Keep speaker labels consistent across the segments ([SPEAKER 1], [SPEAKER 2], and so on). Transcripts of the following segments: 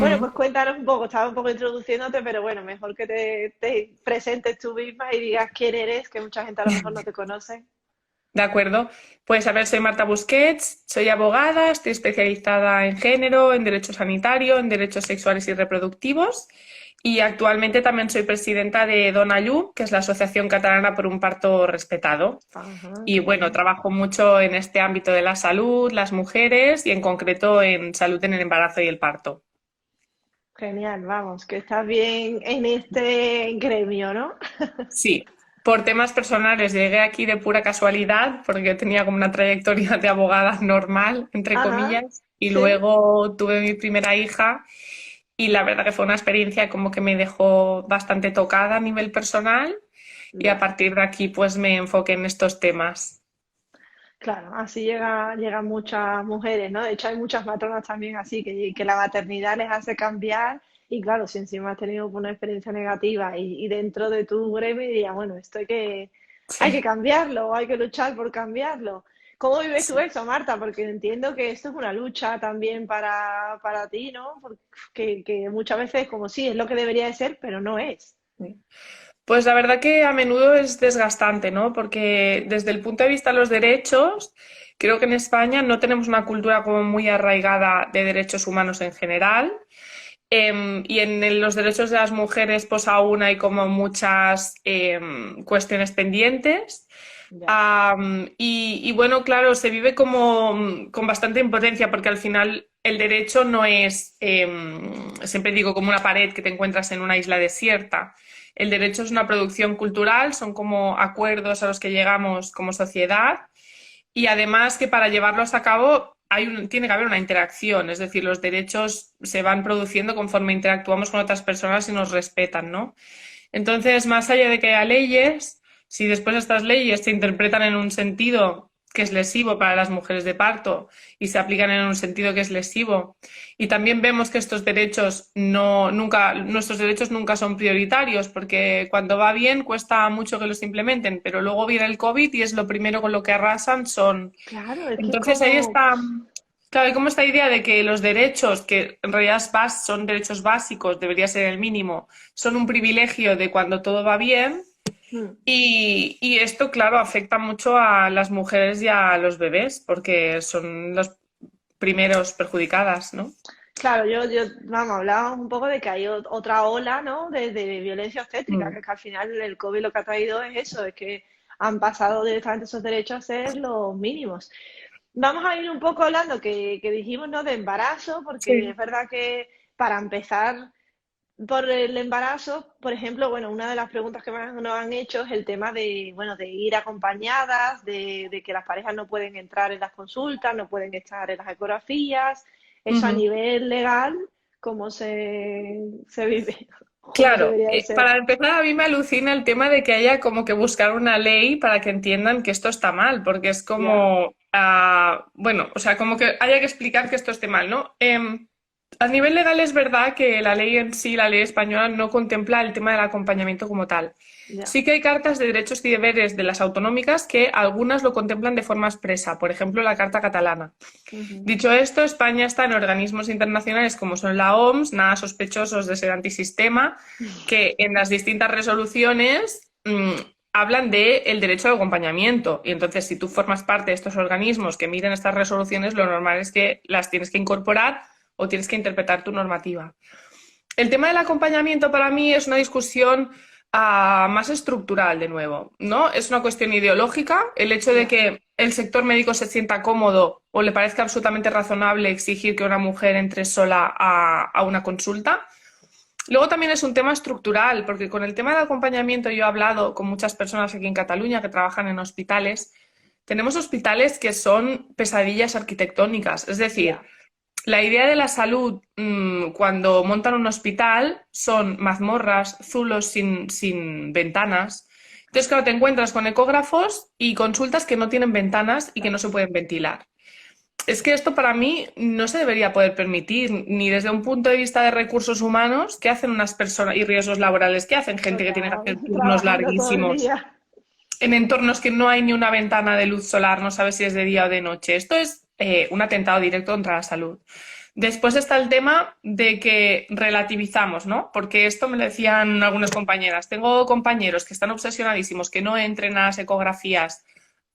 [SPEAKER 1] Bueno,
[SPEAKER 2] Ujú.
[SPEAKER 1] pues cuéntanos un poco, estaba un poco introduciéndote, pero bueno, mejor que te presentes tú misma y digas quién eres, que mucha gente a lo mejor no te conoce.
[SPEAKER 2] De acuerdo. Pues a ver, soy Marta Busquets, soy abogada, estoy especializada en género, en derecho sanitario, en derechos sexuales y reproductivos y actualmente también soy presidenta de Donallú, que es la Asociación Catalana por un Parto Respetado.
[SPEAKER 1] Ajá,
[SPEAKER 2] Y
[SPEAKER 1] qué
[SPEAKER 2] bueno,
[SPEAKER 1] bien.
[SPEAKER 2] trabajo mucho en este ámbito de la salud, las mujeres y en concreto en salud en el embarazo y el parto.
[SPEAKER 1] Genial, vamos, que estás bien en este gremio, ¿no?
[SPEAKER 2] Sí, por temas personales llegué aquí de pura casualidad, porque yo tenía como una trayectoria de abogada normal, entre
[SPEAKER 1] Ajá,
[SPEAKER 2] comillas, y
[SPEAKER 1] sí,
[SPEAKER 2] luego tuve mi primera hija y la verdad que fue una experiencia como que me dejó bastante tocada a nivel personal y a
[SPEAKER 1] ya.
[SPEAKER 2] partir de aquí pues me enfoqué en estos temas.
[SPEAKER 1] Claro, así llegan muchas mujeres, ¿no? De hecho, hay muchas matronas también así, que la maternidad les hace cambiar y claro, si encima has tenido una experiencia negativa y dentro de tu gremio dirías, bueno, hay que
[SPEAKER 2] Sí.
[SPEAKER 1] cambiarlo, hay que luchar por cambiarlo. ¿Cómo vives tú
[SPEAKER 2] Sí.
[SPEAKER 1] eso, Marta? Porque entiendo que esto es una lucha también para ti, ¿no? Porque que muchas veces como sí, es lo que debería de ser, pero no es.
[SPEAKER 2] Pues la verdad que a menudo es desgastante, ¿no? Porque desde el punto de vista de los derechos, creo que en España no tenemos una cultura como muy arraigada de derechos humanos en general. Y en los derechos de las mujeres, pues aún hay como muchas cuestiones pendientes.
[SPEAKER 1] Ya,
[SPEAKER 2] Y bueno, claro, se vive como con bastante impotencia porque al final el derecho no es, siempre digo, como una pared que te encuentras en una isla desierta. El derecho es una producción cultural, son como acuerdos a los que llegamos como sociedad y además que para llevarlos a cabo tiene que haber una interacción, es decir, los derechos se van produciendo conforme interactuamos con otras personas y nos respetan, ¿no? Entonces, más allá de que haya leyes, si después estas leyes se interpretan en un sentido que es lesivo para las mujeres de parto y se aplican en un sentido que es lesivo, y también vemos que estos derechos nuestros derechos nunca son prioritarios, porque cuando va bien cuesta mucho que los implementen, pero luego viene el COVID y es lo primero con lo que arrasan son.
[SPEAKER 1] claro, es que es
[SPEAKER 2] Entonces ahí
[SPEAKER 1] como,
[SPEAKER 2] está. Claro, hay como esta idea de que los derechos, que en realidad son derechos básicos, debería ser el mínimo, son un privilegio de cuando todo va bien
[SPEAKER 1] mm,
[SPEAKER 2] y esto, claro, afecta mucho a las mujeres y a los bebés porque son los primeros perjudicadas, ¿no?
[SPEAKER 1] claro, vamos, hablábamos un poco de que hay otra ola, ¿no? De violencia obstétrica,
[SPEAKER 2] Mm.
[SPEAKER 1] que es que al final el COVID lo que ha traído es eso, es que han pasado directamente esos derechos a ser los mínimos. Vamos a ir un poco hablando que dijimos, ¿no? De embarazo, porque
[SPEAKER 2] Sí.
[SPEAKER 1] es verdad que para empezar por el embarazo, por ejemplo, bueno, una de las preguntas que más nos han hecho es el tema de, bueno, de ir acompañadas, de que las parejas no pueden entrar en las consultas, no pueden estar en las ecografías. Eso a
[SPEAKER 2] Ujú.
[SPEAKER 1] nivel legal, ¿cómo se vive? ¿Cómo
[SPEAKER 2] Claro,
[SPEAKER 1] debería de ser?
[SPEAKER 2] para empezar a mí me alucina el tema de que haya como que buscar una ley para que entiendan que esto está mal, porque es
[SPEAKER 1] Ya,
[SPEAKER 2] como, bueno, o sea, como que haya que explicar que esto esté mal, ¿no? A nivel legal es verdad que la ley en sí, la ley española, no contempla el tema del acompañamiento como tal.
[SPEAKER 1] ya.
[SPEAKER 2] Sí que hay cartas de derechos y deberes de las autonómicas que algunas lo contemplan de forma expresa, por ejemplo, la Carta Catalana.
[SPEAKER 1] Ujú.
[SPEAKER 2] Dicho esto, España está en organismos internacionales como son la OMS, nada sospechosos de ser antisistema, que en las distintas resoluciones hablan del derecho al acompañamiento. Y entonces, si tú formas parte de estos organismos que miren estas resoluciones, lo normal es que las tienes que incorporar o tienes que interpretar tu normativa. El tema del acompañamiento para mí es una discusión más estructural, de nuevo, ¿no? Es una cuestión ideológica, el hecho de
[SPEAKER 1] Ya.
[SPEAKER 2] que el sector médico se sienta cómodo o le parezca absolutamente razonable exigir que una mujer entre sola a una consulta. Luego también es un tema estructural, porque con el tema del acompañamiento yo he hablado con muchas personas aquí en Cataluña que trabajan en hospitales. Tenemos hospitales que son pesadillas arquitectónicas, es decir,
[SPEAKER 1] Ya.
[SPEAKER 2] la idea de la salud, cuando montan un hospital, son mazmorras, zulos sin ventanas. Entonces, claro, te encuentras con ecógrafos y consultas que no tienen ventanas y que no se pueden ventilar. Es que esto para mí no se debería poder permitir, ni desde un punto de vista de recursos humanos, que hacen unas personas y riesgos laborales, que hacen gente que tiene que
[SPEAKER 1] Total,
[SPEAKER 2] hacer turnos
[SPEAKER 1] trabajando todo el
[SPEAKER 2] larguísimos
[SPEAKER 1] día.
[SPEAKER 2] en entornos que no hay ni una ventana de luz solar, no sabes si es de día o de noche. Esto es un atentado directo contra la salud. Después está el tema de que relativizamos, ¿no? Porque esto me lo decían algunas compañeras. Tengo compañeros que están obsesionadísimos que no entren a las ecografías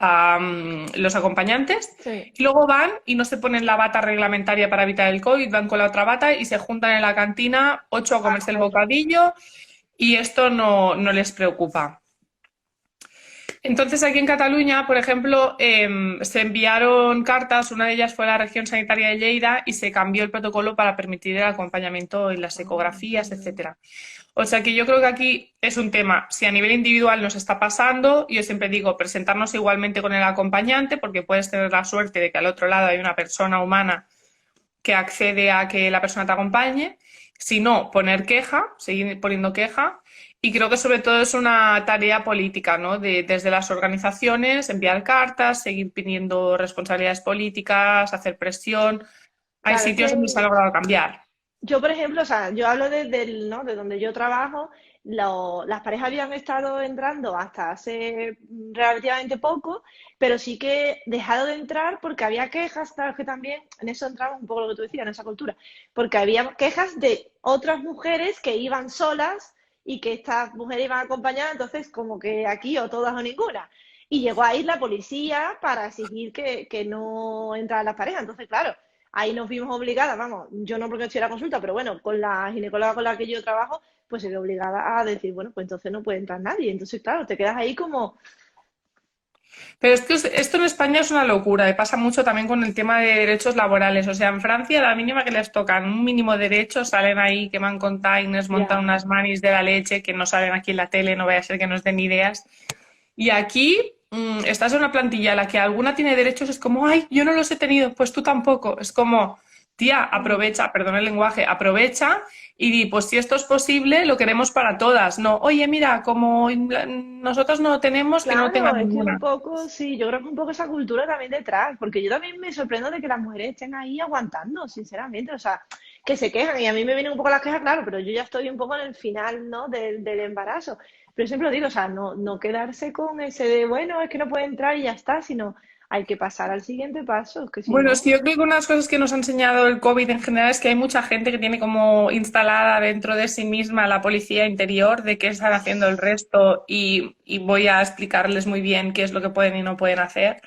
[SPEAKER 2] a los acompañantes
[SPEAKER 1] Sí,
[SPEAKER 2] y luego van y no se ponen la bata reglamentaria para evitar el COVID, van con la otra bata y se juntan en la cantina 8 a
[SPEAKER 1] a
[SPEAKER 2] comerse el
[SPEAKER 1] comerlo.
[SPEAKER 2] bocadillo y esto no les preocupa. Entonces, aquí en Cataluña, por ejemplo, se enviaron cartas, una de ellas fue a la región sanitaria de Lleida y se cambió el protocolo para permitir el acompañamiento en las ecografías, etcétera. O sea que yo creo que aquí es un tema, si a nivel individual nos está pasando, yo siempre digo presentarnos igualmente con el acompañante, porque puedes tener la suerte de que al otro lado hay una persona humana que accede a que la persona te acompañe. Si no, poner queja, seguir poniendo queja. Y creo que sobre todo es una tarea política, ¿no? Desde las organizaciones, enviar cartas, seguir pidiendo responsabilidades políticas, hacer presión. Hay
[SPEAKER 1] Claro, es
[SPEAKER 2] sitios donde se ha
[SPEAKER 1] que
[SPEAKER 2] logrado cambiar.
[SPEAKER 1] yo, por ejemplo, o sea, yo hablo ¿no? de donde yo trabajo, las parejas habían estado entrando hasta hace relativamente poco, pero sí que he dejado de entrar porque había quejas, claro que también en eso entraba un poco lo que tú decías, en esa cultura, porque había quejas de otras mujeres que iban solas y que estas mujeres iban acompañadas, entonces como que aquí o todas o ninguna. Y llegó a ir la policía para exigir que no entraran las parejas. Entonces, claro, ahí nos vimos obligadas, vamos, yo no porque estoy en la consulta, pero bueno, con la ginecóloga con la que yo trabajo, pues se ve obligada a decir, bueno, pues entonces no puede entrar nadie. Entonces, claro, te quedas ahí como,
[SPEAKER 2] Pero es que esto en España es una locura y pasa mucho también con el tema de derechos laborales. O sea, en Francia, la mínima que les tocan un mínimo derecho, salen ahí, queman containers, montan
[SPEAKER 1] ya,
[SPEAKER 2] unas manis de la leche que no salen aquí en la tele, no vaya a ser que nos den ideas. Y aquí estás en una plantilla en la que alguna tiene derechos, es como, ay, yo no los he tenido, pues tú tampoco. Es como, tía, aprovecha, perdón el lenguaje, aprovecha y di, pues si esto es posible, lo queremos para todas. No, oye, mira, como nosotros no lo tenemos, que no lo tenga
[SPEAKER 1] claro, es que un
[SPEAKER 2] ninguna.
[SPEAKER 1] poco, sí, yo creo que un poco esa cultura también detrás, porque yo también me sorprendo de que las mujeres estén ahí aguantando, sinceramente, o sea, que se quejan, y a mí me vienen un poco las quejas, claro, pero yo ya estoy un poco en el final, ¿no? Del embarazo. Pero siempre lo digo, o sea, no quedarse con ese de, bueno, es que no puede entrar y ya está, sino hay que pasar al siguiente paso, que si
[SPEAKER 2] Bueno, es
[SPEAKER 1] no,
[SPEAKER 2] que yo creo que una de las cosas que nos ha enseñado el COVID en general es que hay mucha gente que tiene como instalada dentro de sí misma la policía interior de qué están haciendo el resto y voy a explicarles muy bien qué es lo que pueden y no pueden hacer.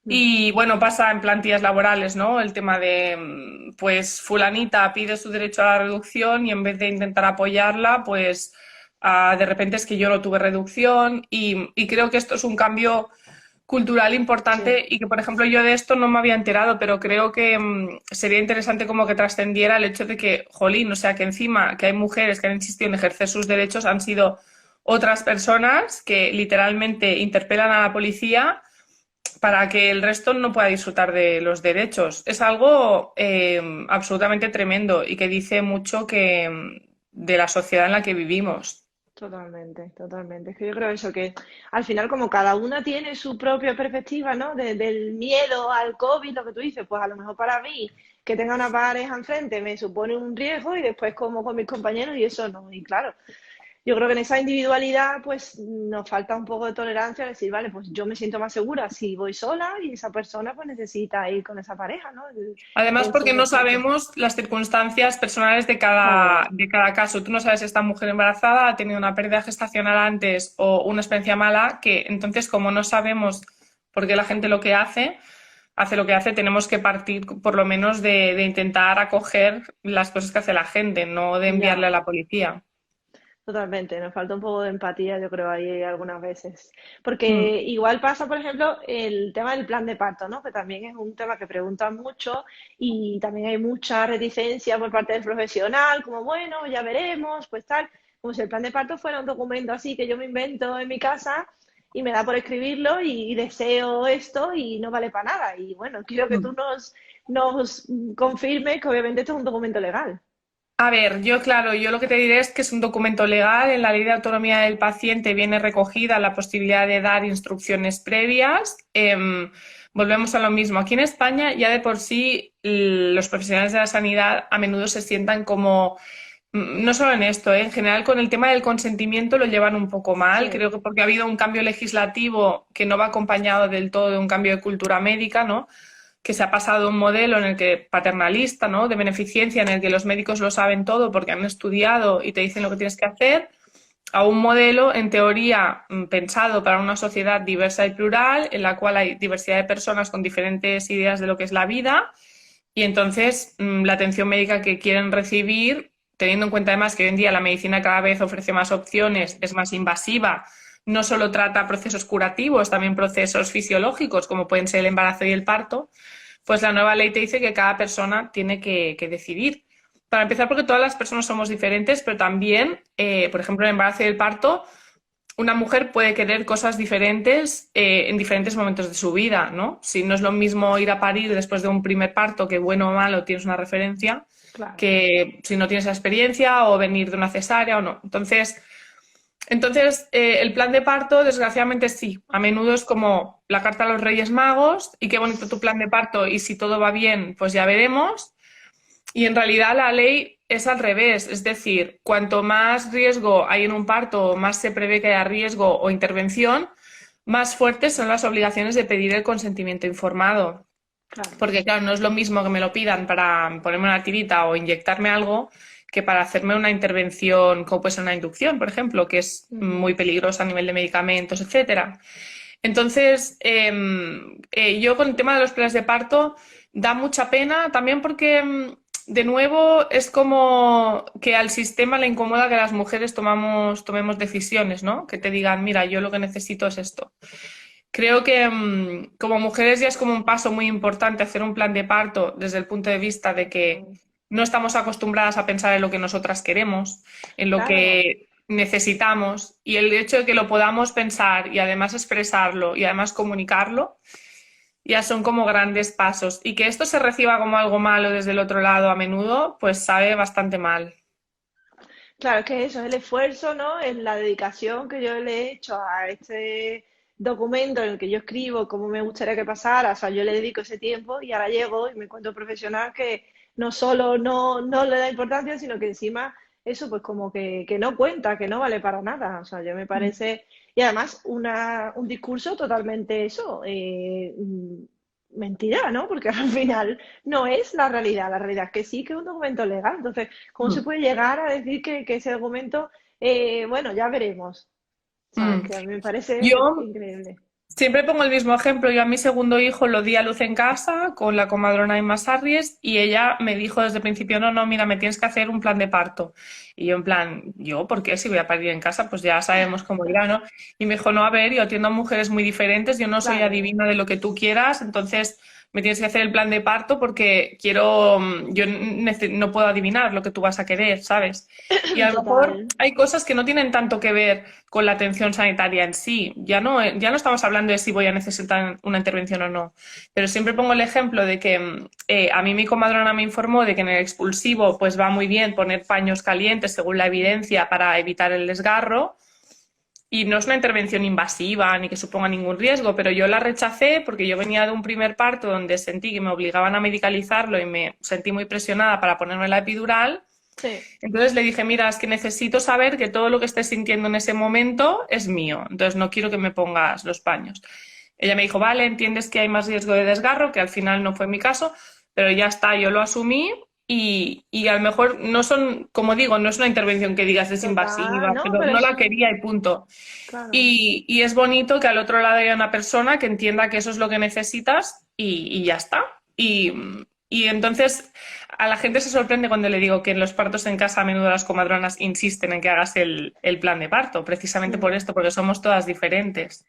[SPEAKER 1] mm,
[SPEAKER 2] Y bueno, pasa en plantillas laborales, ¿no? El tema de, pues, fulanita pide su derecho a la reducción y en vez de intentar apoyarla, pues, de repente es que yo no tuve reducción y creo que esto es un cambio cultural
[SPEAKER 1] sí,
[SPEAKER 2] importante y que, por ejemplo, yo de esto no me había enterado, pero creo que sería interesante como que trascendiera el hecho de que, jolín, o sea, que encima que hay mujeres que han insistido en ejercer sus derechos han sido otras personas que literalmente interpelan a la policía para que el resto no pueda disfrutar de los derechos. Es algo absolutamente tremendo y que dice mucho de la sociedad en la que vivimos.
[SPEAKER 1] totalmente, totalmente. Es que yo creo eso, que al final como cada una tiene su propia perspectiva, ¿no? Del miedo al COVID, lo que tú dices, pues a lo mejor para mí que tenga una pareja enfrente me supone un riesgo y después como con mis compañeros y eso no. Y claro, yo creo que en esa individualidad pues nos falta un poco de tolerancia, decir, vale, pues yo me siento más segura si voy sola y esa persona pues necesita ir con esa pareja, ¿no?
[SPEAKER 2] Además,
[SPEAKER 1] En su
[SPEAKER 2] porque no
[SPEAKER 1] respeto.
[SPEAKER 2] sabemos las circunstancias personales
[SPEAKER 1] Claro,
[SPEAKER 2] de cada caso. Tú no sabes si esta mujer embarazada ha tenido una pérdida gestacional antes o una experiencia mala, que entonces, como no sabemos por qué la gente lo que hace lo que hace, tenemos que partir por lo menos de intentar acoger las cosas que hace la gente, no de enviarle
[SPEAKER 1] ya.
[SPEAKER 2] a la policía.
[SPEAKER 1] Totalmente, nos falta un poco de empatía, yo creo, ahí algunas veces.
[SPEAKER 2] Mm.
[SPEAKER 1] Porque igual pasa, por ejemplo, el tema del plan de parto, ¿no? Que también es un tema que preguntan mucho y también hay mucha reticencia por parte del profesional, como, bueno, ya veremos, pues tal, como si el plan de parto fuera un documento así que yo me invento en mi casa y me da por escribirlo y deseo esto y no vale para nada. Y bueno, quiero que tú
[SPEAKER 2] Mm.
[SPEAKER 1] nos confirmes que obviamente esto es un documento legal.
[SPEAKER 2] A ver, yo claro, yo lo que te diré es que es un documento legal. En la Ley de Autonomía del Paciente viene recogida la posibilidad de dar instrucciones previas. Volvemos a lo mismo. Aquí en España ya de por sí los profesionales de la sanidad a menudo se sientan como, no solo en esto, en general con el tema del consentimiento lo llevan un poco mal.
[SPEAKER 1] Sí,
[SPEAKER 2] Creo que porque ha habido un cambio legislativo que no va acompañado del todo de un cambio de cultura médica, ¿no? que se ha pasado a un modelo en el que paternalista, ¿no? De beneficencia, en el que los médicos lo saben todo porque han estudiado y te dicen lo que tienes que hacer, a un modelo, en teoría, pensado para una sociedad diversa y plural, en la cual hay diversidad de personas con diferentes ideas de lo que es la vida, y entonces la atención médica que quieren recibir, teniendo en cuenta además que hoy en día la medicina cada vez ofrece más opciones, es más invasiva, no solo trata procesos curativos, también procesos fisiológicos, como pueden ser el embarazo y el parto, pues la nueva ley te dice que cada persona tiene que decidir. Para empezar, porque todas las personas somos diferentes, pero también, por ejemplo, el embarazo y el parto, una mujer puede querer cosas diferentes en diferentes momentos de su vida, ¿no? Si no es lo mismo ir a parir después de un primer parto, que bueno o malo tienes una referencia,
[SPEAKER 1] Claro.
[SPEAKER 2] que si no tienes la experiencia o venir de una cesárea o no. Entonces, el plan de parto, desgraciadamente sí, a menudo es como la carta a los Reyes Magos y qué bonito tu plan de parto y si todo va bien, pues ya veremos. Y en realidad la ley es al revés, es decir, cuanto más riesgo hay en un parto, más se prevé que haya riesgo o intervención, más fuertes son las obligaciones de pedir el consentimiento informado.
[SPEAKER 1] Claro.
[SPEAKER 2] Porque claro, no es lo mismo que me lo pidan para ponerme una tirita o inyectarme algo que para hacerme una intervención como puede ser una inducción, por ejemplo, que es
[SPEAKER 1] Ujú.
[SPEAKER 2] muy peligrosa a nivel de medicamentos, etcétera. Entonces, yo con el tema de los planes de parto da mucha pena también porque, de nuevo, es como que al sistema le incomoda que las mujeres tomemos decisiones, ¿no? Que te digan, mira, yo lo que necesito es esto. Creo que como mujeres ya es como un paso muy importante hacer un plan de parto desde el punto de vista de que no estamos acostumbradas a pensar en lo que nosotras queremos, en lo
[SPEAKER 1] Claro.
[SPEAKER 2] que necesitamos y el hecho de que lo podamos pensar y además expresarlo y además comunicarlo ya son como grandes pasos y que esto se reciba como algo malo desde el otro lado a menudo, pues sabe bastante mal.
[SPEAKER 1] Claro, es que eso es el esfuerzo, ¿no? Es la dedicación que yo le he hecho a este documento en el que yo escribo cómo me gustaría que pasara. O sea, yo le dedico ese tiempo y ahora llego y me encuentro profesional que no solo no le da importancia, sino que encima eso pues como que no cuenta, que no vale para nada. O sea, yo me parece... Y además un discurso totalmente eso, mentira, ¿no? Porque al final no es la realidad es que sí que es un documento legal. Entonces, ¿cómo se
[SPEAKER 2] Mm.
[SPEAKER 1] puede llegar a decir que ese documento, bueno, ya veremos? ¿Sabes?
[SPEAKER 2] Mm.
[SPEAKER 1] Que a mí me parece
[SPEAKER 2] Yo
[SPEAKER 1] increíble.
[SPEAKER 2] siempre pongo el mismo ejemplo. Yo a mi segundo hijo lo di a luz en casa con la comadrona Emma Sarries y ella me dijo desde el principio, no, no, mira, me tienes que hacer un plan de parto. Y yo en plan, ¿yo por qué? Si voy a parir en casa, pues ya sabemos cómo irá, ¿no? Y me dijo, no, a ver, yo atiendo a mujeres muy diferentes, yo no soy
[SPEAKER 1] Claro.
[SPEAKER 2] adivina de lo que tú quieras, entonces me tienes que hacer el plan de parto porque quiero, no puedo adivinar lo que tú vas a querer, ¿sabes? Y a lo mejor
[SPEAKER 1] Total.
[SPEAKER 2] hay cosas que no tienen tanto que ver con la atención sanitaria en sí. Ya no estamos hablando de si voy a necesitar una intervención o no. Pero siempre pongo el ejemplo de que a mí mi comadrona me informó de que en el expulsivo pues va muy bien poner paños calientes según la evidencia para evitar el desgarro. Y no es una intervención invasiva ni que suponga ningún riesgo, pero yo la rechacé porque yo venía de un primer parto donde sentí que me obligaban a medicalizarlo y me sentí muy presionada para ponerme la epidural.
[SPEAKER 1] Sí,
[SPEAKER 2] Entonces le dije, mira, es que necesito saber que todo lo que estés sintiendo en ese momento es mío, entonces no quiero que me pongas los paños. Ella me dijo, vale, entiendes que hay más riesgo de desgarro, que al final no fue mi caso, pero ya está, yo lo asumí y a lo mejor no son, como digo, no es una intervención que digas es
[SPEAKER 1] total.
[SPEAKER 2] invasiva,
[SPEAKER 1] No,
[SPEAKER 2] pero
[SPEAKER 1] pero
[SPEAKER 2] no la
[SPEAKER 1] eso,
[SPEAKER 2] quería y punto.
[SPEAKER 1] claro.
[SPEAKER 2] Y es bonito que al otro lado haya una persona que entienda que eso es lo que necesitas y ya está. Y entonces a la gente se sorprende cuando le digo que en los partos en casa a menudo las comadronas insisten en que hagas el plan de parto, precisamente por
[SPEAKER 1] Mm.
[SPEAKER 2] esto, porque somos todas diferentes.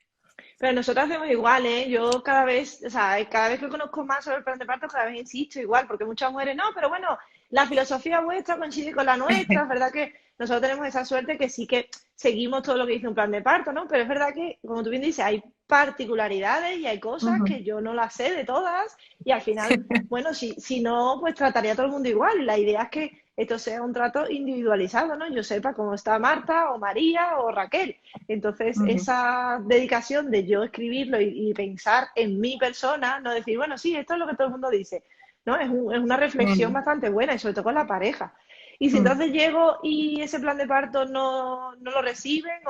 [SPEAKER 1] Pero nosotros hacemos igual, ¿eh? Yo cada vez, o sea, cada vez que conozco más sobre el plan de parto, cada vez insisto igual, porque muchas mujeres, no, pero bueno, la filosofía vuestra coincide con la nuestra, es verdad que nosotros tenemos esa suerte que sí que seguimos todo lo que dice un plan de parto, ¿no? Pero es verdad que, como tú bien dices, hay particularidades y hay cosas
[SPEAKER 2] Ujú.
[SPEAKER 1] que yo no las sé de todas y al final, bueno, si no, pues trataría a todo el mundo igual. Y la idea es que esto sea un trato individualizado, ¿no? Yo sepa cómo está Marta o María o Raquel. Entonces,
[SPEAKER 2] Ujú.
[SPEAKER 1] esa dedicación de yo escribirlo y pensar en mi persona, no decir, bueno, sí, esto es lo que todo el mundo dice, ¿no? Es una reflexión
[SPEAKER 2] Mm.
[SPEAKER 1] bastante buena y sobre todo con la pareja. Y si
[SPEAKER 2] Mm.
[SPEAKER 1] entonces llego y ese plan de parto no lo reciben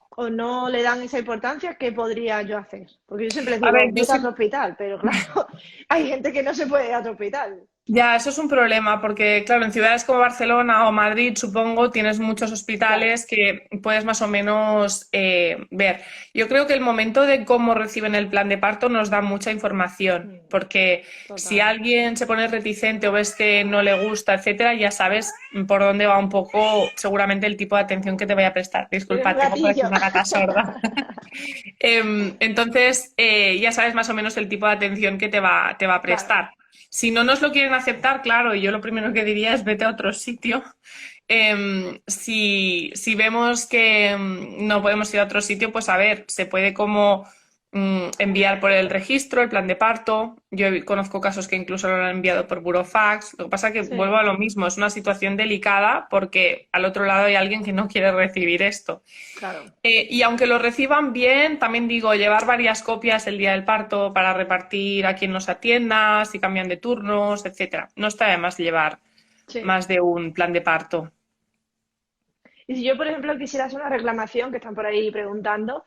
[SPEAKER 1] o no le dan esa importancia, ¿qué podría yo hacer? Porque yo siempre les
[SPEAKER 2] A ver,
[SPEAKER 1] digo, vete a otro hospital, pero claro, hay gente que no se puede ir a otro hospital.
[SPEAKER 2] ya, eso es un problema porque, claro, en ciudades como Barcelona o Madrid, supongo, tienes muchos
[SPEAKER 1] Claro.
[SPEAKER 2] hospitales que puedes más o menos ver. Yo creo que el momento de cómo reciben el plan de parto nos da mucha información,
[SPEAKER 1] Mm,
[SPEAKER 2] porque si
[SPEAKER 1] total.
[SPEAKER 2] alguien se pone reticente o ves que no le gusta, etcétera, ya sabes por dónde va un poco seguramente el tipo de atención que te vaya a prestar.
[SPEAKER 1] Tienes un
[SPEAKER 2] Disculpa, tengo por aquí
[SPEAKER 1] gatillo.
[SPEAKER 2] una gata sorda. Entonces, ya sabes más o menos el tipo de atención que te va a
[SPEAKER 1] Claro.
[SPEAKER 2] prestar. Si no nos lo quieren aceptar, claro, yo lo primero que diría es vete a otro sitio. Si vemos que no podemos ir a otro sitio, pues a ver, se puede como enviar por el registro, el plan de parto. Yo conozco casos que incluso lo han enviado por burofax. Lo que pasa es que vuelvo
[SPEAKER 1] Sí,
[SPEAKER 2] a lo mismo, es una situación delicada porque al otro lado hay alguien que no quiere recibir esto.
[SPEAKER 1] claro.
[SPEAKER 2] Y aunque lo reciban bien, también digo, llevar varias copias el día del parto para repartir a quien nos atienda, si cambian de turnos, etcétera. No está de más llevar
[SPEAKER 1] Sí.
[SPEAKER 2] más de un plan de parto.
[SPEAKER 1] Y si yo, por ejemplo, quisiera hacer una reclamación, que están por ahí preguntando,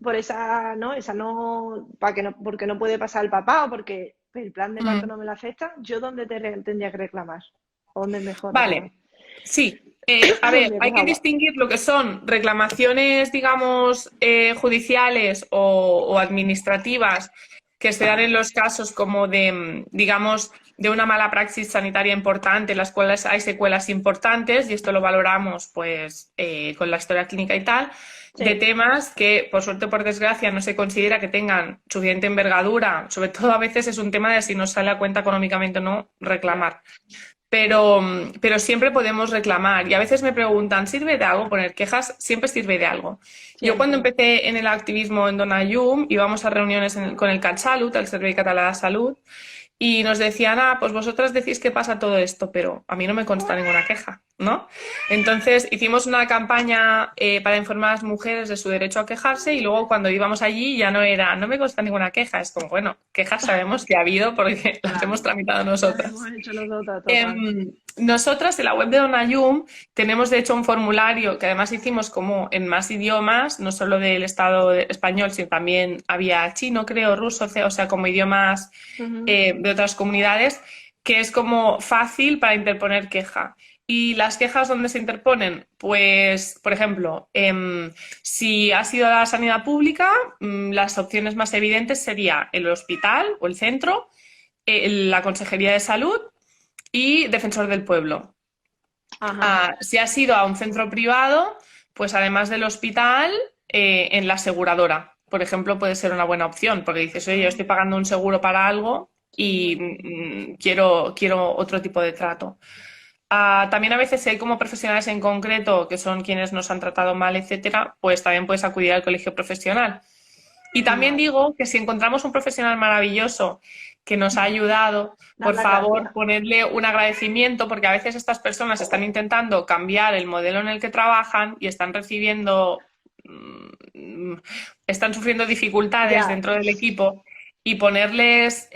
[SPEAKER 1] por esa no, para que no, porque no puede pasar el papá o porque el plan de parto
[SPEAKER 2] Mm.
[SPEAKER 1] no me lo acepta, ¿yo dónde tendría que reclamar? ¿O dónde es mejor reclamar?
[SPEAKER 2] Vale, sí. A ver,
[SPEAKER 1] Me
[SPEAKER 2] hay
[SPEAKER 1] cojo
[SPEAKER 2] que
[SPEAKER 1] agua.
[SPEAKER 2] distinguir lo que son reclamaciones, digamos, judiciales o administrativas que se dan en los casos como de, digamos, de una mala praxis sanitaria importante, en las cuales hay secuelas importantes, y esto lo valoramos pues con la historia clínica y tal, de
[SPEAKER 1] Sí,
[SPEAKER 2] temas que, por suerte o por desgracia, no se considera que tengan suficiente envergadura. Sobre todo a veces es un tema de si nos sale a cuenta económicamente o no
[SPEAKER 1] ya,
[SPEAKER 2] reclamar. Pero siempre podemos reclamar. Y a veces me preguntan, ¿sirve de algo poner quejas? Siempre sirve de algo. Yo cuando
[SPEAKER 1] siempre.
[SPEAKER 2] empecé en el activismo en Donayum íbamos a reuniones con el CatSalut, el Servei Català de Salud, y nos decían, pues vosotras decís que pasa todo esto, pero a mí no me consta ninguna queja, ¿no? Entonces hicimos una campaña para informar a las mujeres de su derecho a quejarse y luego cuando íbamos allí ya no era, no me consta ninguna queja, es como, bueno, quejas sabemos que ha habido porque las hemos
[SPEAKER 1] Claro,
[SPEAKER 2] tramitado
[SPEAKER 1] las hemos
[SPEAKER 2] nosotras.
[SPEAKER 1] hecho nosotros, total.
[SPEAKER 2] Nosotras en la web de Donayum tenemos de hecho un formulario que además hicimos como en más idiomas, no solo del Estado español, sino también había chino, creo, ruso, o sea, como idiomas
[SPEAKER 1] Ujú.
[SPEAKER 2] de otras comunidades, que es como fácil para interponer queja. ¿Y las quejas dónde se interponen? Pues, por ejemplo, si ha sido la sanidad pública, las opciones más evidentes sería el hospital o el centro, la Consejería de Salud y Defensor del Pueblo.
[SPEAKER 1] Ajá,
[SPEAKER 2] Si has ido a un centro privado, pues además del hospital, en la aseguradora, por ejemplo, puede ser una buena opción, porque dices, oye, yo
[SPEAKER 1] ah,
[SPEAKER 2] estoy pagando un seguro para algo
[SPEAKER 1] sí,
[SPEAKER 2] y
[SPEAKER 1] bueno,
[SPEAKER 2] quiero otro tipo de trato. También a veces si hay como profesionales en concreto que son quienes nos han tratado mal, etcétera, pues también puedes acudir al colegio profesional. Y también
[SPEAKER 1] vale.
[SPEAKER 2] digo que si encontramos un profesional maravilloso que nos ha ayudado,
[SPEAKER 1] Dar
[SPEAKER 2] por
[SPEAKER 1] las
[SPEAKER 2] favor,
[SPEAKER 1] gracias.
[SPEAKER 2] ponerle un agradecimiento, porque a veces estas personas están intentando cambiar el modelo en el que trabajan y están recibiendo, están sufriendo dificultades
[SPEAKER 1] Ya,
[SPEAKER 2] dentro del equipo y ponerles,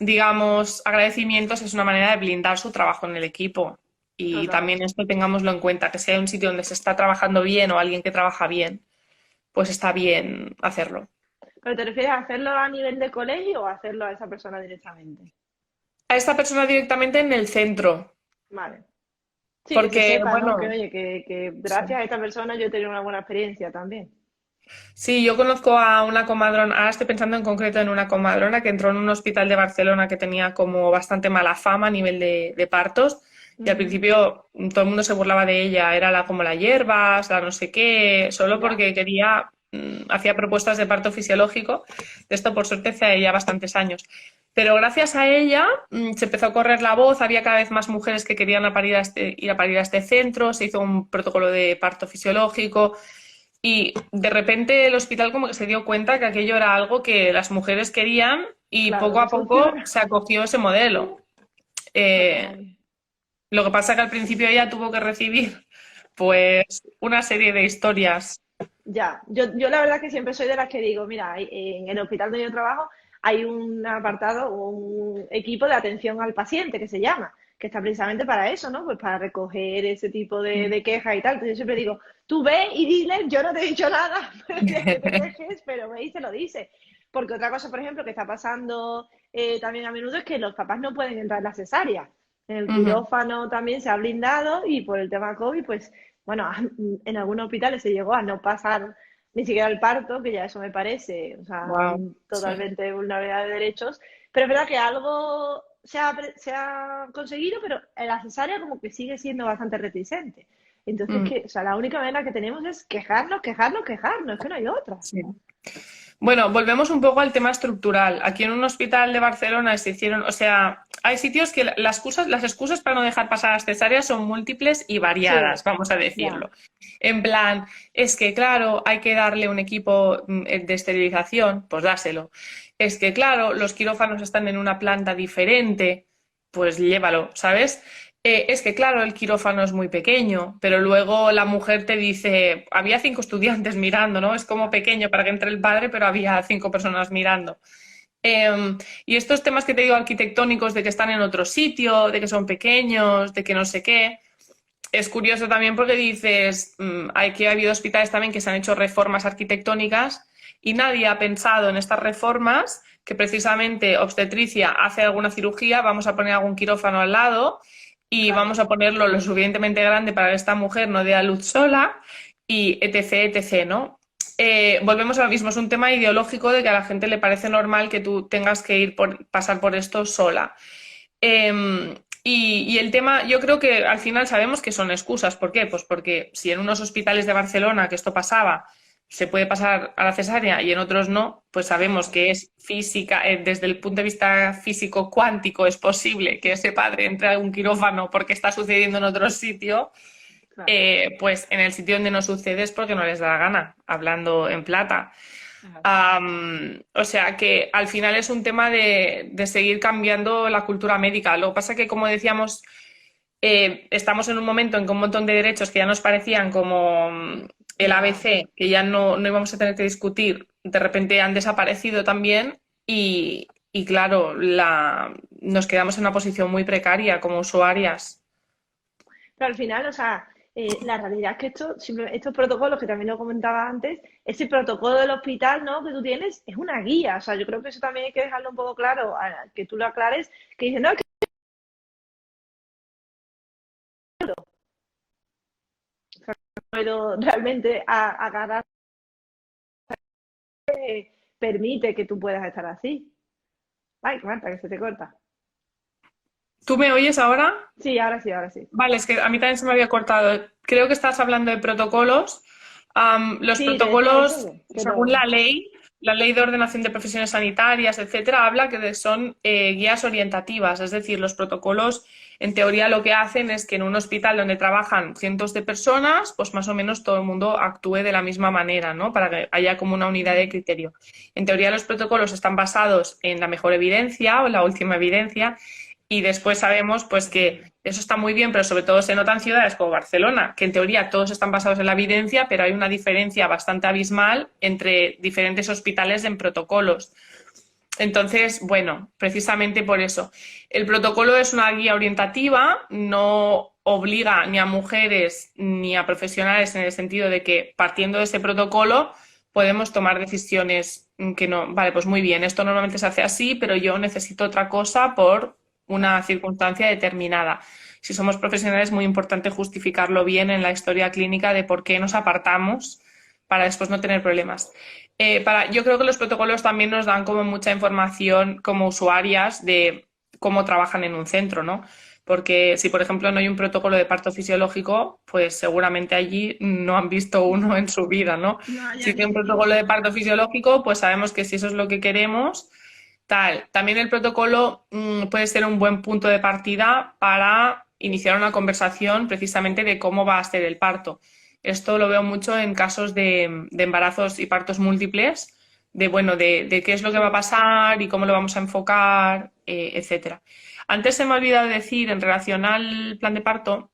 [SPEAKER 2] digamos, agradecimientos es una manera de blindar su trabajo en el equipo. Y
[SPEAKER 1] total.
[SPEAKER 2] también esto tengámoslo en cuenta, que si hay un sitio donde se está trabajando bien o alguien que trabaja bien, pues está bien hacerlo.
[SPEAKER 1] ¿Pero te refieres a hacerlo a nivel de colegio o a hacerlo a esa persona directamente?
[SPEAKER 2] A esta persona directamente en el centro,
[SPEAKER 1] Vale. Sí, que se
[SPEAKER 2] porque,
[SPEAKER 1] sepa, ¿no? Que
[SPEAKER 2] bueno,
[SPEAKER 1] oye, que
[SPEAKER 2] sí.
[SPEAKER 1] gracias a esta persona yo he tenido una buena experiencia también.
[SPEAKER 2] Sí, yo conozco a una comadrona, ahora estoy pensando en concreto en una comadrona que entró en un hospital de Barcelona que tenía como bastante mala fama a nivel de partos y al
[SPEAKER 1] Ujú.
[SPEAKER 2] principio todo el mundo se burlaba de ella, era como la hierbas, la no sé qué, solo
[SPEAKER 1] Ya,
[SPEAKER 2] porque quería, hacía propuestas de parto fisiológico, de esto por suerte hace ya bastantes años. Pero gracias a ella se empezó a correr la voz, había cada vez más mujeres que querían ir a parir a este centro, se hizo un protocolo de parto fisiológico. Y de repente el hospital como que se dio cuenta que aquello era algo que las mujeres querían y
[SPEAKER 1] claro
[SPEAKER 2] poco
[SPEAKER 1] que
[SPEAKER 2] a poco
[SPEAKER 1] funciona.
[SPEAKER 2] se acogió ese modelo. Eh,
[SPEAKER 1] Total.
[SPEAKER 2] lo que pasa que al principio ella tuvo que recibir pues una serie de historias.
[SPEAKER 1] Ya, yo la verdad que siempre soy de las que digo, mira, en el hospital donde yo trabajo hay un apartado o un equipo de atención al paciente que se llama, que está precisamente para eso, ¿no? Pues para recoger ese tipo de quejas y tal. Entonces yo siempre digo, tú ve y dile, yo no te he dicho nada de que te quejes, pero ve y se lo dice. Porque otra cosa, por ejemplo, que está pasando también a menudo es que los papás no pueden entrar en la cesárea. En el
[SPEAKER 2] Ujú.
[SPEAKER 1] quirófano también se ha blindado y por el tema COVID, pues, bueno, en algunos hospitales se llegó a no pasar ni siquiera el parto, que ya eso me parece, o sea,
[SPEAKER 2] Wow, sí.
[SPEAKER 1] totalmente vulnerabilidad de derechos. Pero es verdad que algo se ha conseguido, pero en la cesárea como que sigue siendo bastante reticente. Entonces,
[SPEAKER 2] Mm,
[SPEAKER 1] o sea, la única manera que tenemos es quejarnos, quejarnos, quejarnos, es que no hay otra.
[SPEAKER 2] sí. Bueno, volvemos un poco al tema estructural. Aquí en un hospital de Barcelona se hicieron, o sea, hay sitios que las excusas para no dejar pasar las cesáreas son múltiples y
[SPEAKER 1] Sí,
[SPEAKER 2] variadas, vamos a
[SPEAKER 1] ya.
[SPEAKER 2] decirlo. En plan, es que claro, hay que darle un equipo de esterilización, pues dáselo. Es que claro, los quirófanos están en una planta diferente, pues llévalo, ¿sabes? Es que, claro, el quirófano es muy pequeño, pero luego la mujer te dice, había 5 estudiantes mirando, ¿no? Es como pequeño para que entre el padre, pero había 5 personas mirando. Y estos temas que te digo arquitectónicos de que están en otro sitio, de que son pequeños, de que no sé qué, es curioso también porque dices, hay que ha habido hospitales también que se han hecho reformas arquitectónicas y nadie ha pensado en estas reformas que precisamente obstetricia hace alguna cirugía, vamos a poner algún quirófano al lado y
[SPEAKER 1] Claro.
[SPEAKER 2] vamos a ponerlo lo suficientemente grande para que esta mujer no dé a luz sola y etc, etc, ¿no? Volvemos a lo mismo, es un tema ideológico de que a la gente le parece normal que tú tengas que pasar por esto sola. Y el tema, yo creo que al final sabemos que son excusas. ¿Por qué? Pues porque si en unos hospitales de Barcelona que esto pasaba, se puede pasar a la cesárea y en otros no, pues sabemos que es física, desde el punto de vista físico cuántico es posible que ese padre entre a un quirófano porque está sucediendo en otro sitio,
[SPEAKER 1] Claro.
[SPEAKER 2] pues en el sitio donde no sucede es porque no les da la gana, hablando en plata.
[SPEAKER 1] Es así.
[SPEAKER 2] O sea que al final es un tema de seguir cambiando la cultura médica. Lo que pasa es que, como decíamos, estamos en un momento en que un montón de derechos que ya nos parecían como el
[SPEAKER 1] Ya.
[SPEAKER 2] ABC, que ya no íbamos a tener que discutir, de repente han desaparecido también y claro, nos quedamos en una posición muy precaria como usuarias.
[SPEAKER 1] Pero al final, o sea, la realidad es que estos protocolos, que también lo comentaba antes, ese protocolo del hospital, ¿no? Que tú tienes, es una guía. O sea, yo creo que eso también hay que dejarlo un poco claro, que tú lo aclares, que dices, no, es que no puedo realmente agarrar, permite que tú puedas estar así. Ay, Marta, que se te corta.
[SPEAKER 2] ¿Tú me oyes ahora?
[SPEAKER 1] Sí, ahora sí, ahora sí.
[SPEAKER 2] Vale, es que a mí también se me había cortado. Creo que estás hablando de protocolos. Los
[SPEAKER 1] Sí, te decía
[SPEAKER 2] protocolos,
[SPEAKER 1] eso, que
[SPEAKER 2] según
[SPEAKER 1] lo...
[SPEAKER 2] la ley de ordenación de profesiones sanitarias, etcétera, habla que son guías orientativas. Es decir, los protocolos, en teoría, lo que hacen es que en un hospital donde trabajan cientos de personas, pues más o menos todo el mundo actúe de la misma manera, ¿no? Para que haya como una unidad de criterio. En teoría, los protocolos están basados en la mejor evidencia o la última evidencia y después sabemos pues que eso está muy bien, pero sobre todo se nota en ciudades como Barcelona, que en teoría todos están basados en la evidencia, pero hay una diferencia bastante abismal entre diferentes hospitales en protocolos. Entonces, bueno, precisamente por eso. El protocolo es una guía orientativa, no obliga ni a mujeres ni a profesionales en el sentido de que partiendo de ese protocolo podemos tomar decisiones que no, vale, pues muy bien, esto normalmente se hace así, pero yo necesito otra cosa por una circunstancia determinada. Si somos profesionales, es muy importante justificarlo bien en la historia clínica de por qué nos apartamos para después no tener problemas. Yo creo que los protocolos también nos dan como mucha información como usuarias de cómo trabajan en un centro, ¿no? Porque si, por ejemplo, no hay un protocolo de parto fisiológico, pues seguramente allí no han visto uno en su vida, ¿no?
[SPEAKER 1] No,
[SPEAKER 2] Si
[SPEAKER 1] ya
[SPEAKER 2] hay un
[SPEAKER 1] ni
[SPEAKER 2] protocolo de
[SPEAKER 1] Dios.
[SPEAKER 2] parto fisiológico, pues sabemos que si eso es lo que queremos, tal. También el protocolo puede ser un buen punto de partida para iniciar una conversación precisamente de cómo va a ser el parto. Esto lo veo mucho en casos de embarazos y partos múltiples, de bueno, de qué es lo que va a
[SPEAKER 1] Sí.
[SPEAKER 2] pasar y cómo lo vamos a enfocar, etcétera. Antes se me ha olvidado decir en relación al plan de parto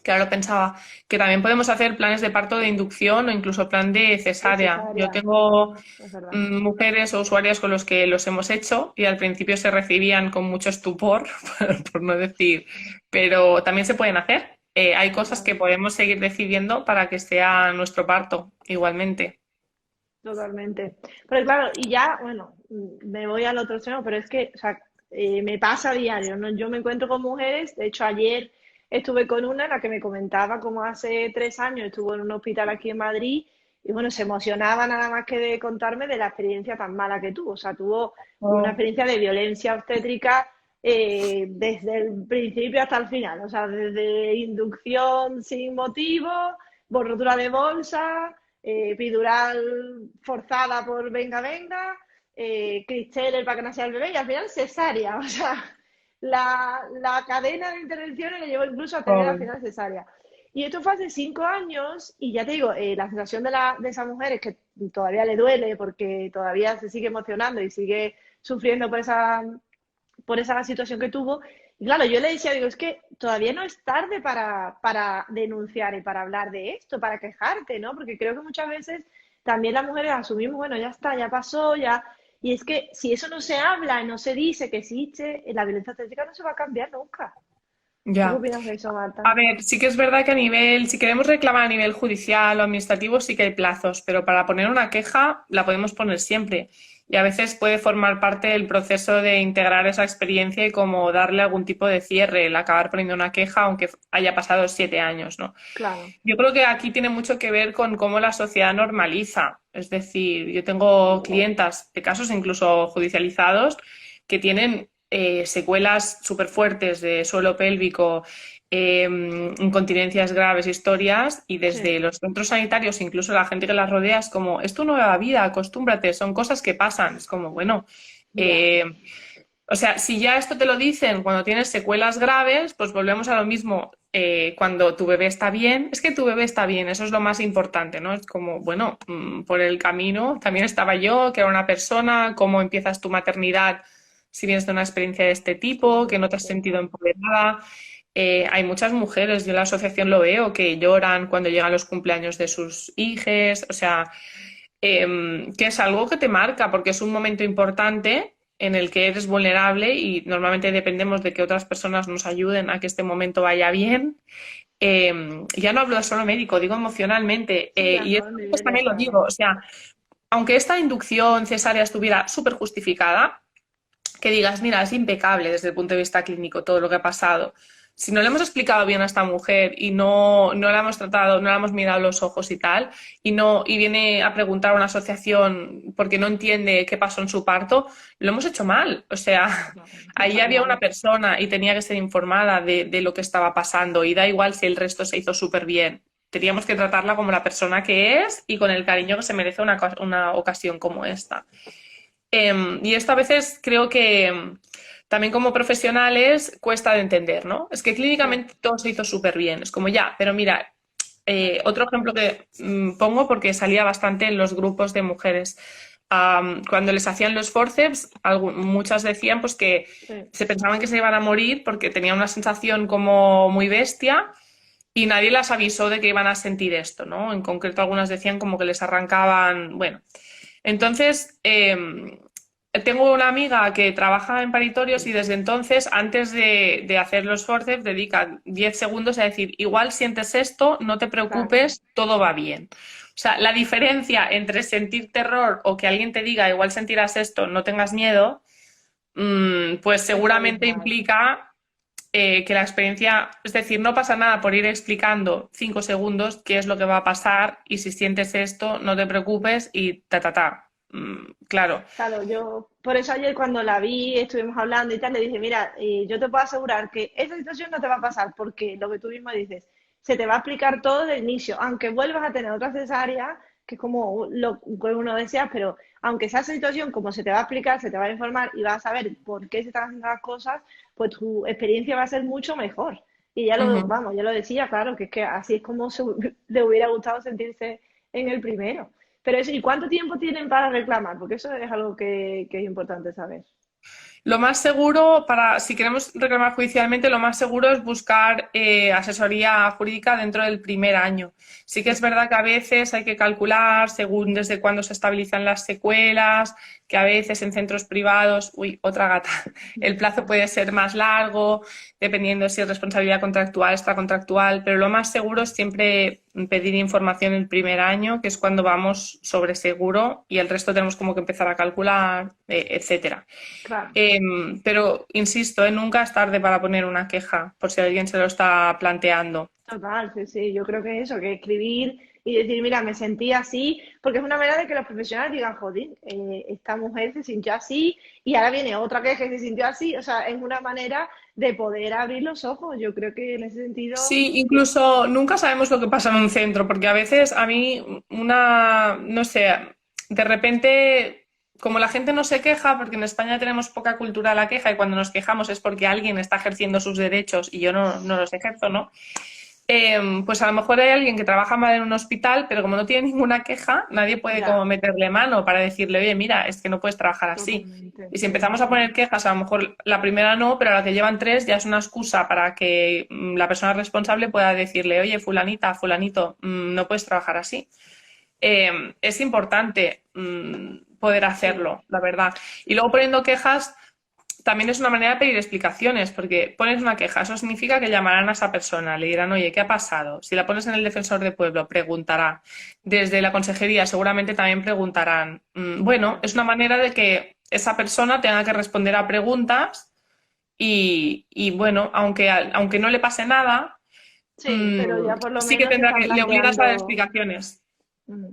[SPEAKER 2] Claro, pensaba que también podemos hacer planes de parto de inducción o incluso plan de
[SPEAKER 1] De
[SPEAKER 2] cesárea. Yo
[SPEAKER 1] cesárea,
[SPEAKER 2] tengo
[SPEAKER 1] es verdad.
[SPEAKER 2] mujeres o usuarias con los que los hemos hecho y al principio se recibían con mucho estupor, por no decir, pero también se pueden hacer. Hay cosas que
[SPEAKER 1] Claro.
[SPEAKER 2] podemos seguir decidiendo para que sea nuestro parto igualmente.
[SPEAKER 1] Totalmente. Pero claro, y ya, bueno, me voy al otro extremo, pero es que, o sea, me pasa a diario, ¿no? Yo me encuentro con mujeres, de hecho ayer estuve con una en la que me comentaba cómo hace 3 años estuvo en un hospital aquí en Madrid y bueno, se emocionaba nada más que de contarme de la experiencia tan mala que tuvo. O sea, tuvo una
[SPEAKER 2] Oh,
[SPEAKER 1] experiencia de violencia obstétrica desde el principio hasta el final, o sea, desde inducción sin motivo, por rotura de bolsa, epidural forzada por venga, venga, Cristeller para que naciera el bebé y al final cesárea. O sea, la cadena de intervenciones le llevó incluso a tener al
[SPEAKER 2] pobre.
[SPEAKER 1] final cesárea. Y esto fue hace 5 años y ya te digo, la sensación de esa mujer es que todavía le duele porque todavía se sigue emocionando y sigue sufriendo por esa situación que tuvo. Y claro, yo le decía, digo, es que todavía no es tarde para denunciar y para hablar de esto, para quejarte, ¿no? Porque creo que muchas veces también las mujeres asumimos, bueno, ya está, ya pasó, ya. Y es que si eso no se habla y no se dice que existe, la violencia obstétrica no se va a cambiar nunca. ¿Tú qué
[SPEAKER 2] Ya.
[SPEAKER 1] opinas de eso,
[SPEAKER 2] A
[SPEAKER 1] Marta?
[SPEAKER 2] ver, sí que es verdad que a nivel, si queremos reclamar a nivel judicial o administrativo, sí que hay plazos, pero para poner una queja la podemos poner siempre. Y a veces puede formar parte del proceso de integrar esa experiencia y como darle algún tipo de cierre, el acabar poniendo una queja, aunque haya pasado 7 años, ¿no?
[SPEAKER 1] Claro,
[SPEAKER 2] Yo creo que aquí tiene mucho que ver con cómo la sociedad normaliza. Es decir, yo tengo clientas de casos incluso judicializados que tienen secuelas súper fuertes de suelo pélvico, incontinencias graves, historias, y desde
[SPEAKER 1] sí,
[SPEAKER 2] los centros sanitarios, incluso la gente que las rodea, es como, es tu nueva vida, acostúmbrate, son cosas que pasan. Es como, bueno,
[SPEAKER 1] ya,
[SPEAKER 2] eh, o sea, si ya esto te lo dicen cuando tienes secuelas graves, pues volvemos a lo mismo. Cuando tu bebé está bien, es que tu bebé está bien, eso es lo más importante, ¿no? Es como, bueno, por el camino también estaba yo, que era una persona, cómo empiezas tu maternidad si vienes de una experiencia de este tipo, que no te has
[SPEAKER 1] totalmente.
[SPEAKER 2] sentido empoderada. Hay muchas mujeres, yo en la asociación lo veo, que lloran cuando llegan los cumpleaños de sus hijas, o sea, que es algo que te marca porque es un momento importante en el que eres vulnerable y normalmente dependemos de que otras personas nos ayuden a que este momento vaya bien. Ya no hablo de solo médico, digo emocionalmente.
[SPEAKER 1] Sí, a
[SPEAKER 2] Y
[SPEAKER 1] todo el
[SPEAKER 2] esto pues
[SPEAKER 1] nivel, ya
[SPEAKER 2] también lo
[SPEAKER 1] claro.
[SPEAKER 2] digo, o sea, aunque esta inducción cesárea estuviera súper justificada, que digas, mira, es impecable desde el punto de vista clínico todo lo que ha pasado. Si no le hemos explicado bien a esta mujer y no la hemos tratado, no la hemos mirado a los ojos y tal, y viene a preguntar a una asociación porque no entiende qué pasó en su parto, lo hemos hecho mal. O sea,
[SPEAKER 1] Claro,
[SPEAKER 2] ahí había una
[SPEAKER 1] totalmente.
[SPEAKER 2] persona y tenía que ser informada de lo que estaba pasando y da igual si el resto se hizo súper bien. Teníamos que tratarla como la persona que es y con el cariño que se merece una ocasión como esta. Y esto a veces creo que también como profesionales cuesta de entender, ¿no? Es que
[SPEAKER 1] Sí,
[SPEAKER 2] clínicamente todo se hizo súper bien. Es como ya, pero mira, otro ejemplo que pongo porque salía bastante en los grupos de mujeres. Cuando les hacían los forceps, muchas decían pues que
[SPEAKER 1] sí,
[SPEAKER 2] se pensaban que se iban a morir porque tenían una sensación como muy bestia y nadie las avisó de que iban a sentir esto, ¿no? En concreto algunas decían como que les arrancaban, bueno. Entonces, tengo una amiga que trabaja en paritorios y desde entonces, antes de hacer los forceps, dedica 10 segundos a decir, igual sientes esto, no te
[SPEAKER 1] claro,
[SPEAKER 2] preocupes, todo va bien. O sea, la diferencia entre sentir terror o que alguien te diga, igual sentirás esto, no tengas miedo, pues
[SPEAKER 1] es
[SPEAKER 2] seguramente
[SPEAKER 1] abismal.
[SPEAKER 2] implica que la experiencia, es decir, no pasa nada por ir explicando 5 segundos qué es lo que va a pasar y si sientes esto, no te preocupes y ta, ta, ta. Claro,
[SPEAKER 1] Claro, yo por eso ayer cuando la vi, estuvimos hablando y tal, le dije, mira, yo te puedo asegurar que esa situación no te va a pasar porque lo que tú mismo dices, se te va a explicar todo desde el inicio, aunque vuelvas a tener otra cesárea, que es como lo que uno desea, pero aunque esa situación, como se te va a explicar, se te va a informar y vas a saber por qué se están haciendo las cosas, pues tu experiencia va a ser mucho mejor. Y ya lo,
[SPEAKER 2] ujú.
[SPEAKER 1] vamos, ya lo decía, claro, que es que así es como le hubiera gustado sentirse en el primero. Pero eso, ¿y cuánto tiempo tienen para reclamar? Porque eso es algo que es importante saber.
[SPEAKER 2] Lo más seguro para, si queremos reclamar judicialmente, lo más seguro es buscar asesoría jurídica dentro del primer año. Sí que es verdad que a veces hay que calcular según desde cuándo se estabilizan las secuelas, que a veces en centros privados, uy, otra gata, el plazo puede ser más largo, dependiendo si es responsabilidad contractual, extracontractual, pero lo más seguro es siempre pedir información el primer año, que es cuando vamos sobre seguro y el resto tenemos como que empezar a calcular, etcétera.
[SPEAKER 1] Claro.
[SPEAKER 2] Pero insisto, nunca es tarde para poner una queja, por si alguien se lo está planteando.
[SPEAKER 1] Total, sí, sí, yo creo que es eso, que escribir y decir, mira, me sentí así, porque es una manera de que los profesionales digan, joder, esta mujer se sintió así y ahora viene otra que se sintió así, o sea, es una manera de poder abrir los ojos, yo creo que en ese sentido,
[SPEAKER 2] Sí, incluso nunca sabemos lo que pasa en un centro, porque a veces a mí no sé, de repente, como la gente no se queja, porque en España tenemos poca cultura de la queja y cuando nos quejamos es porque alguien está ejerciendo sus derechos y yo no los ejerzo, ¿no? Pues a lo mejor hay alguien que trabaja mal en un hospital, pero como no tiene ninguna queja, nadie puede como
[SPEAKER 1] ya,
[SPEAKER 2] meterle mano para decirle, oye, mira, es que no puedes trabajar así.
[SPEAKER 1] totalmente,
[SPEAKER 2] Y si
[SPEAKER 1] sí,
[SPEAKER 2] empezamos a poner quejas, a lo mejor la primera no, pero a la que llevan tres ya es una excusa para que la persona responsable pueda decirle, oye, fulanita, fulanito, no puedes trabajar así. Es importante poder
[SPEAKER 1] sí,
[SPEAKER 2] hacerlo, la verdad. Y luego poniendo quejas también es una manera de pedir explicaciones, porque pones una queja, eso significa que llamarán a esa persona, le dirán, oye, ¿qué ha pasado? Si la pones en el defensor de pueblo, preguntará. Desde la consejería seguramente también preguntarán. Bueno,
[SPEAKER 1] claro.
[SPEAKER 2] es una manera de que esa persona tenga que responder a preguntas y bueno, aunque no le pase nada,
[SPEAKER 1] Sí, pero ya por lo
[SPEAKER 2] sí que
[SPEAKER 1] menos se están
[SPEAKER 2] le obligas a dar
[SPEAKER 1] planteando.
[SPEAKER 2] explicaciones.
[SPEAKER 1] Mm.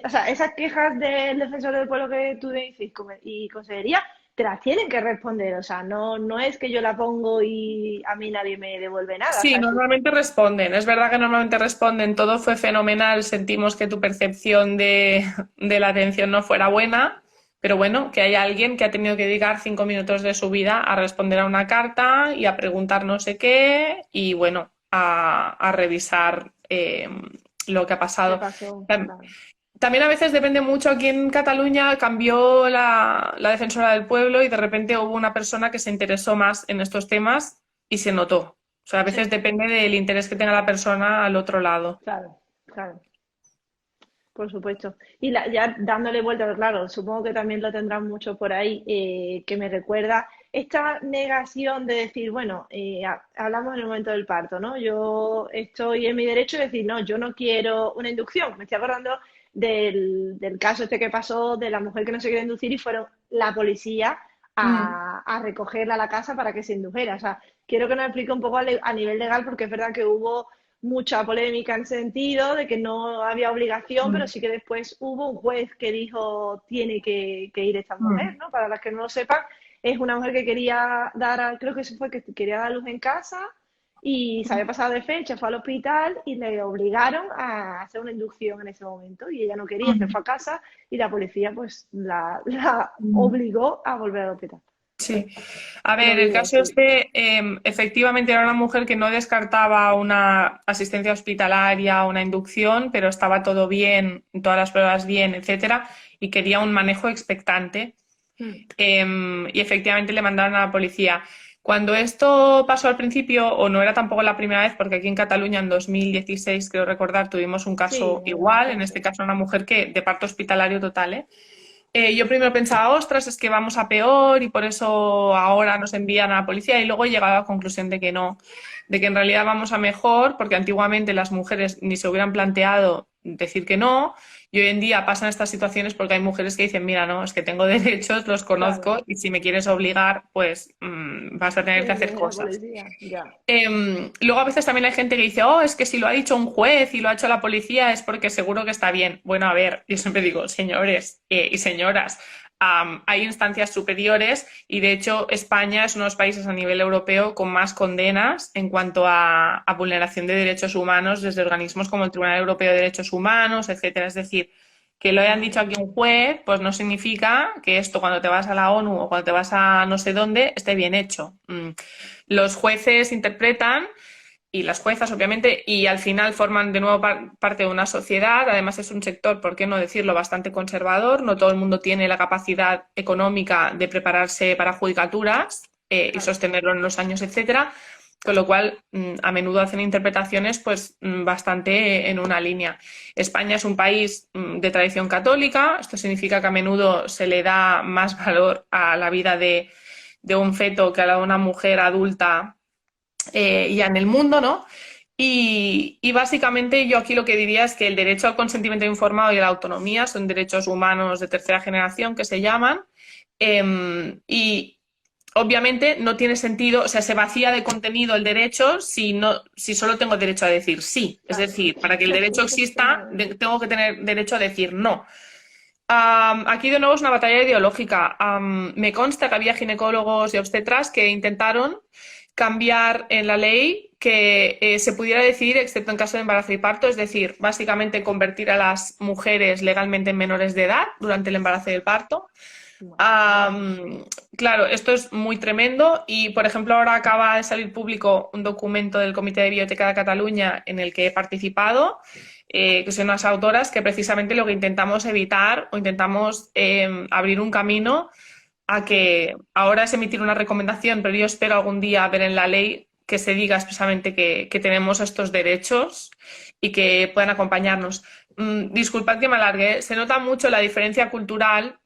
[SPEAKER 1] O sea, esas quejas del defensor del pueblo que tú dices y consejería, te las tienen que responder. O sea, no es que yo la pongo y a mí nadie me devuelve nada. O
[SPEAKER 2] Sí,
[SPEAKER 1] sea, eso,
[SPEAKER 2] normalmente responden. Es verdad que normalmente responden. Todo fue fenomenal. Sentimos que tu percepción de la atención no fuera buena, pero bueno, que hay alguien que ha tenido que dedicar 5 minutos de su vida a responder a una carta y a preguntar no sé qué y bueno, a revisar lo que ha
[SPEAKER 1] ¿qué
[SPEAKER 2] pasado.
[SPEAKER 1] pasó?
[SPEAKER 2] Tam-
[SPEAKER 1] Claro.
[SPEAKER 2] También a veces depende mucho. Aquí en Cataluña cambió la defensora del pueblo y de repente hubo una persona que se interesó más en estos temas y se notó. O sea, a veces
[SPEAKER 1] Sí,
[SPEAKER 2] depende del interés que tenga la persona al otro lado.
[SPEAKER 1] claro, claro. Por supuesto. Y ya dándole vuelta, claro, supongo que también lo tendrán mucho por ahí, que me recuerda esta negación de decir, bueno, hablamos en el momento del parto, ¿no? Yo estoy en mi derecho de decir, no, yo no quiero una inducción. Me estoy acordando del caso este que pasó de la mujer que no se quiere inducir y fueron la policía
[SPEAKER 2] Mm,
[SPEAKER 1] a recogerla a la casa para que se indujera. O sea, quiero que nos explique un poco a nivel legal, porque es verdad que hubo mucha polémica en sentido de que no había obligación, pero
[SPEAKER 2] mm,
[SPEAKER 1] sí que después hubo un juez que dijo tiene que ir esta mujer,
[SPEAKER 2] mm,
[SPEAKER 1] ¿no? Para las que no lo sepan, es una mujer que quería creo que se fue que quería dar a luz en casa y se había pasado de fecha, fue al hospital y le obligaron a hacer una inducción en ese momento y ella no quería, se
[SPEAKER 2] mm,
[SPEAKER 1] fue a casa y la policía pues la
[SPEAKER 2] mm.
[SPEAKER 1] obligó a volver al hospital.
[SPEAKER 2] Sí. A
[SPEAKER 1] Lo
[SPEAKER 2] ver, el
[SPEAKER 1] vivo,
[SPEAKER 2] caso
[SPEAKER 1] sí.
[SPEAKER 2] este, efectivamente era una mujer que no descartaba una asistencia hospitalaria, una inducción, pero estaba todo bien, todas las pruebas bien, etcétera, y quería un manejo expectante.
[SPEAKER 1] Mm.
[SPEAKER 2] Y efectivamente le mandaron a la policía. Cuando esto pasó al principio, o no era tampoco la primera vez, porque aquí en Cataluña en 2016, creo recordar, tuvimos un
[SPEAKER 1] Sí,
[SPEAKER 2] caso
[SPEAKER 1] el
[SPEAKER 2] igual, en
[SPEAKER 1] caso.
[SPEAKER 2] este caso una mujer que de parto hospitalario total, ¿eh? Yo primero pensaba, ostras, es que vamos a peor y por eso ahora nos envían a la policía y luego he llegado a la conclusión de que no, de que en realidad vamos a mejor porque antiguamente las mujeres ni se hubieran planteado decir que no y hoy en día pasan estas situaciones porque hay mujeres que dicen, mira, no, es que tengo derechos, los
[SPEAKER 1] Claro.
[SPEAKER 2] conozco y si me quieres obligar, pues vas a tener que
[SPEAKER 1] Tiene que
[SPEAKER 2] hacer
[SPEAKER 1] ir la
[SPEAKER 2] cosas.
[SPEAKER 1] policía, ya.
[SPEAKER 2] Luego a veces también hay gente que dice, oh, es que si lo ha dicho un juez y lo ha hecho la policía es porque seguro que está bien. Bueno, a ver, yo siempre digo, señores y señoras, hay instancias superiores y de hecho España es uno de los países a nivel europeo con más condenas en cuanto a vulneración de derechos humanos desde organismos como el Tribunal Europeo de Derechos Humanos, etcétera. Es decir, que lo hayan dicho
[SPEAKER 1] Madre
[SPEAKER 2] aquí un juez, pues no significa que esto cuando te vas a la ONU o cuando te vas a no sé dónde esté bien hecho. Los jueces interpretan y las juezas, obviamente, y al final forman de nuevo parte de una sociedad. Además, es un sector, por qué no decirlo, bastante conservador. No todo el mundo tiene la capacidad económica de prepararse para judicaturas y
[SPEAKER 1] Claro.
[SPEAKER 2] sostenerlo en los años, etcétera. Con lo cual, a menudo hacen interpretaciones pues bastante en una línea. España es un país de tradición católica. Esto significa que a menudo se le da más valor a la vida de un feto que a la de una mujer adulta ya en el mundo, ¿no? Y básicamente yo aquí lo que diría es que el derecho al consentimiento informado y a la autonomía son derechos humanos de tercera generación que se llaman, y obviamente no tiene sentido, o sea, se vacía de contenido el derecho si no, si solo tengo derecho a decir sí. Es
[SPEAKER 1] Claro.
[SPEAKER 2] decir, para que el
[SPEAKER 1] Sí,
[SPEAKER 2] derecho
[SPEAKER 1] eso es tema
[SPEAKER 2] exista, tengo que tener derecho a decir no. Aquí de nuevo es una batalla ideológica. Me consta que había ginecólogos y obstetras que intentaron cambiar en la ley que se pudiera decidir, excepto en caso de embarazo y parto, es decir, básicamente convertir a las mujeres legalmente en menores de edad durante el embarazo y el parto.
[SPEAKER 1] Madre mía.
[SPEAKER 2] Am, claro, esto es muy tremendo y, por ejemplo, ahora acaba de salir público un documento del Comité de Bioética de Cataluña en el que he participado, que son unas autoras que precisamente lo que intentamos evitar o intentamos abrir un camino a que ahora es emitir una recomendación, pero yo espero algún día ver en la ley que se diga expresamente que tenemos estos derechos y que puedan acompañarnos. Disculpad que me alargue, se nota mucho la diferencia cultural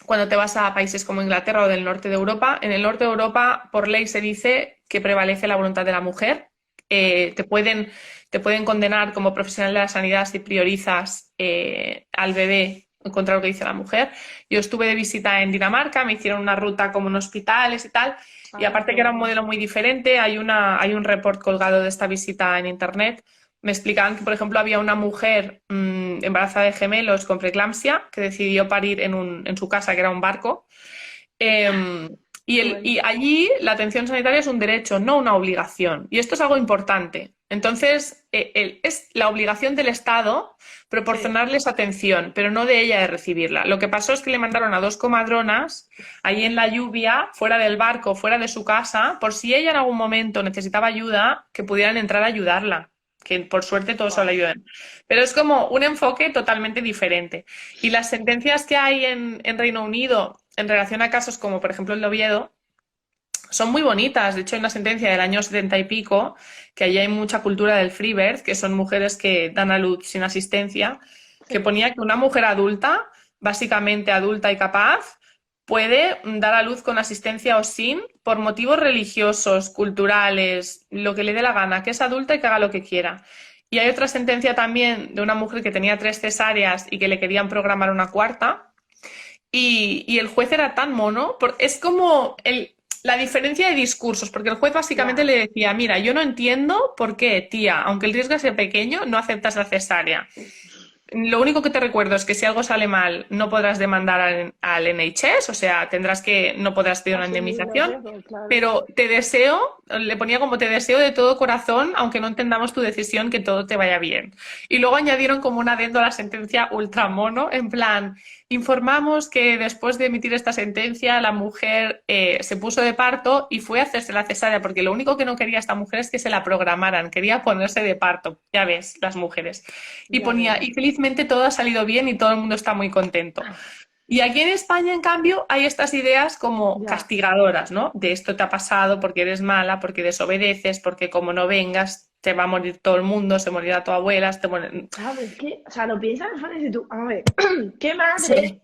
[SPEAKER 2] cuando te vas a países como Inglaterra o del norte de Europa. En el norte de Europa, por ley, se dice que prevalece la voluntad de la mujer. Te pueden condenar como profesional de la sanidad si priorizas al bebé en contra de lo que dice la mujer. Yo estuve de visita en Dinamarca, me hicieron una ruta como en hospitales y tal, y
[SPEAKER 1] Ah,
[SPEAKER 2] aparte
[SPEAKER 1] qué
[SPEAKER 2] que era un
[SPEAKER 1] bueno.
[SPEAKER 2] modelo muy diferente, hay un report colgado de esta visita en internet. Me explicaban que, por ejemplo, había una mujer embarazada de gemelos con preeclampsia que decidió parir en su casa, que era un barco. Eh,
[SPEAKER 1] Qué bueno.
[SPEAKER 2] y allí la atención sanitaria es un derecho, no una obligación. Y esto es algo importante. Entonces, es la obligación del Estado
[SPEAKER 1] Sí.
[SPEAKER 2] proporcionarles atención, pero no de ella de recibirla. Lo que pasó es que le mandaron a dos comadronas allí en la lluvia, fuera del barco, fuera de su casa, por si ella en algún momento necesitaba ayuda, que pudieran entrar a ayudarla. Que por suerte todos se
[SPEAKER 1] Wow.
[SPEAKER 2] la ayudan. Pero es como un enfoque totalmente diferente. Y las sentencias que hay en Reino Unido en relación a casos como, por ejemplo, el de Oviedo, son muy bonitas. De hecho, hay una sentencia del año 70 y pico, que allí hay mucha cultura del free birth, que son mujeres que dan a luz sin asistencia, que
[SPEAKER 1] Sí.
[SPEAKER 2] ponía que una mujer adulta, básicamente adulta y capaz, puede dar a luz con asistencia o sin, por motivos religiosos, culturales, lo que le dé la gana, que es adulta y que haga lo que quiera. Y hay otra sentencia también de una mujer que tenía 3 cesáreas y que le querían programar una cuarta, y el juez era tan mono, es como la diferencia de discursos, porque el juez básicamente
[SPEAKER 1] Ya.
[SPEAKER 2] le decía, mira, yo no entiendo por qué, tía, aunque el riesgo sea pequeño, no aceptas la cesárea. Lo único que te recuerdo es que si algo sale mal, no podrás demandar al NHS, o sea, no podrás pedir una
[SPEAKER 1] Asumir los
[SPEAKER 2] indemnización,
[SPEAKER 1] riesgos, claro.
[SPEAKER 2] pero te deseo, le ponía como te deseo de todo corazón, aunque no entendamos tu decisión, que todo te vaya bien. Y luego añadieron como un adendo a la sentencia ultramono, en plan, informamos que después de emitir esta sentencia, la mujer se puso de parto y fue a hacerse la cesárea, porque lo único que no quería esta mujer es que se la programaran, quería ponerse de parto, ya ves, las mujeres. Y
[SPEAKER 1] Ya
[SPEAKER 2] ponía,
[SPEAKER 1] ves.
[SPEAKER 2] y felizmente todo ha salido bien y todo el mundo está muy contento. Y aquí en España, en cambio, hay estas ideas como
[SPEAKER 1] Ya.
[SPEAKER 2] castigadoras, ¿no? De esto te ha pasado porque eres mala, porque desobedeces, porque como no vengas, te va a morir todo el mundo, se morirá tu abuela,
[SPEAKER 1] Claro, es que, o sea, lo piensas y dices tú, vamos a ver, ¿qué madre
[SPEAKER 2] Sí.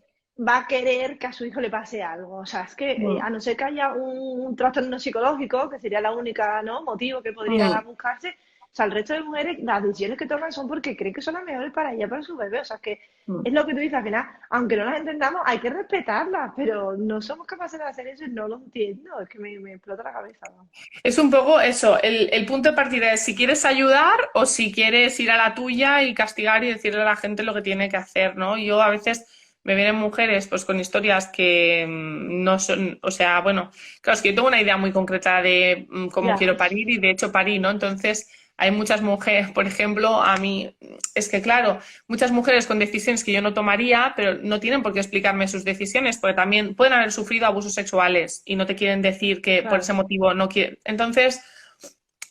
[SPEAKER 1] va a querer que a su hijo le pase algo? O sea, es que
[SPEAKER 2] Mm,
[SPEAKER 1] a no ser que haya un trastorno psicológico, que sería la única, ¿no? Motivo que podría
[SPEAKER 2] mm.
[SPEAKER 1] buscarse, o sea, el resto de mujeres, las decisiones que toman son porque creen que son las mejores para ella, para su bebé. O sea, es que
[SPEAKER 2] Mm.
[SPEAKER 1] es lo que tú dices al final, aunque no las entendamos, hay que respetarlas, pero no somos capaces de hacer eso y no lo entiendo, es que me explota la cabeza, ¿no?
[SPEAKER 2] Es un poco eso, el punto de partida es si quieres ayudar o si quieres ir a la tuya y castigar y decirle a la gente lo que tiene que hacer, ¿no? Yo a veces me vienen mujeres pues con historias que no son, o sea, bueno, claro, es que yo tengo una idea muy concreta de cómo
[SPEAKER 1] Ya,
[SPEAKER 2] quiero parir y de hecho parí, ¿no? Entonces hay muchas mujeres, por ejemplo, a mí, es que claro, muchas mujeres con decisiones que yo no tomaría, pero no tienen por qué explicarme sus decisiones, porque también pueden haber sufrido abusos sexuales y no te quieren decir que por ese
[SPEAKER 1] claro,
[SPEAKER 2] motivo no quieren. Entonces,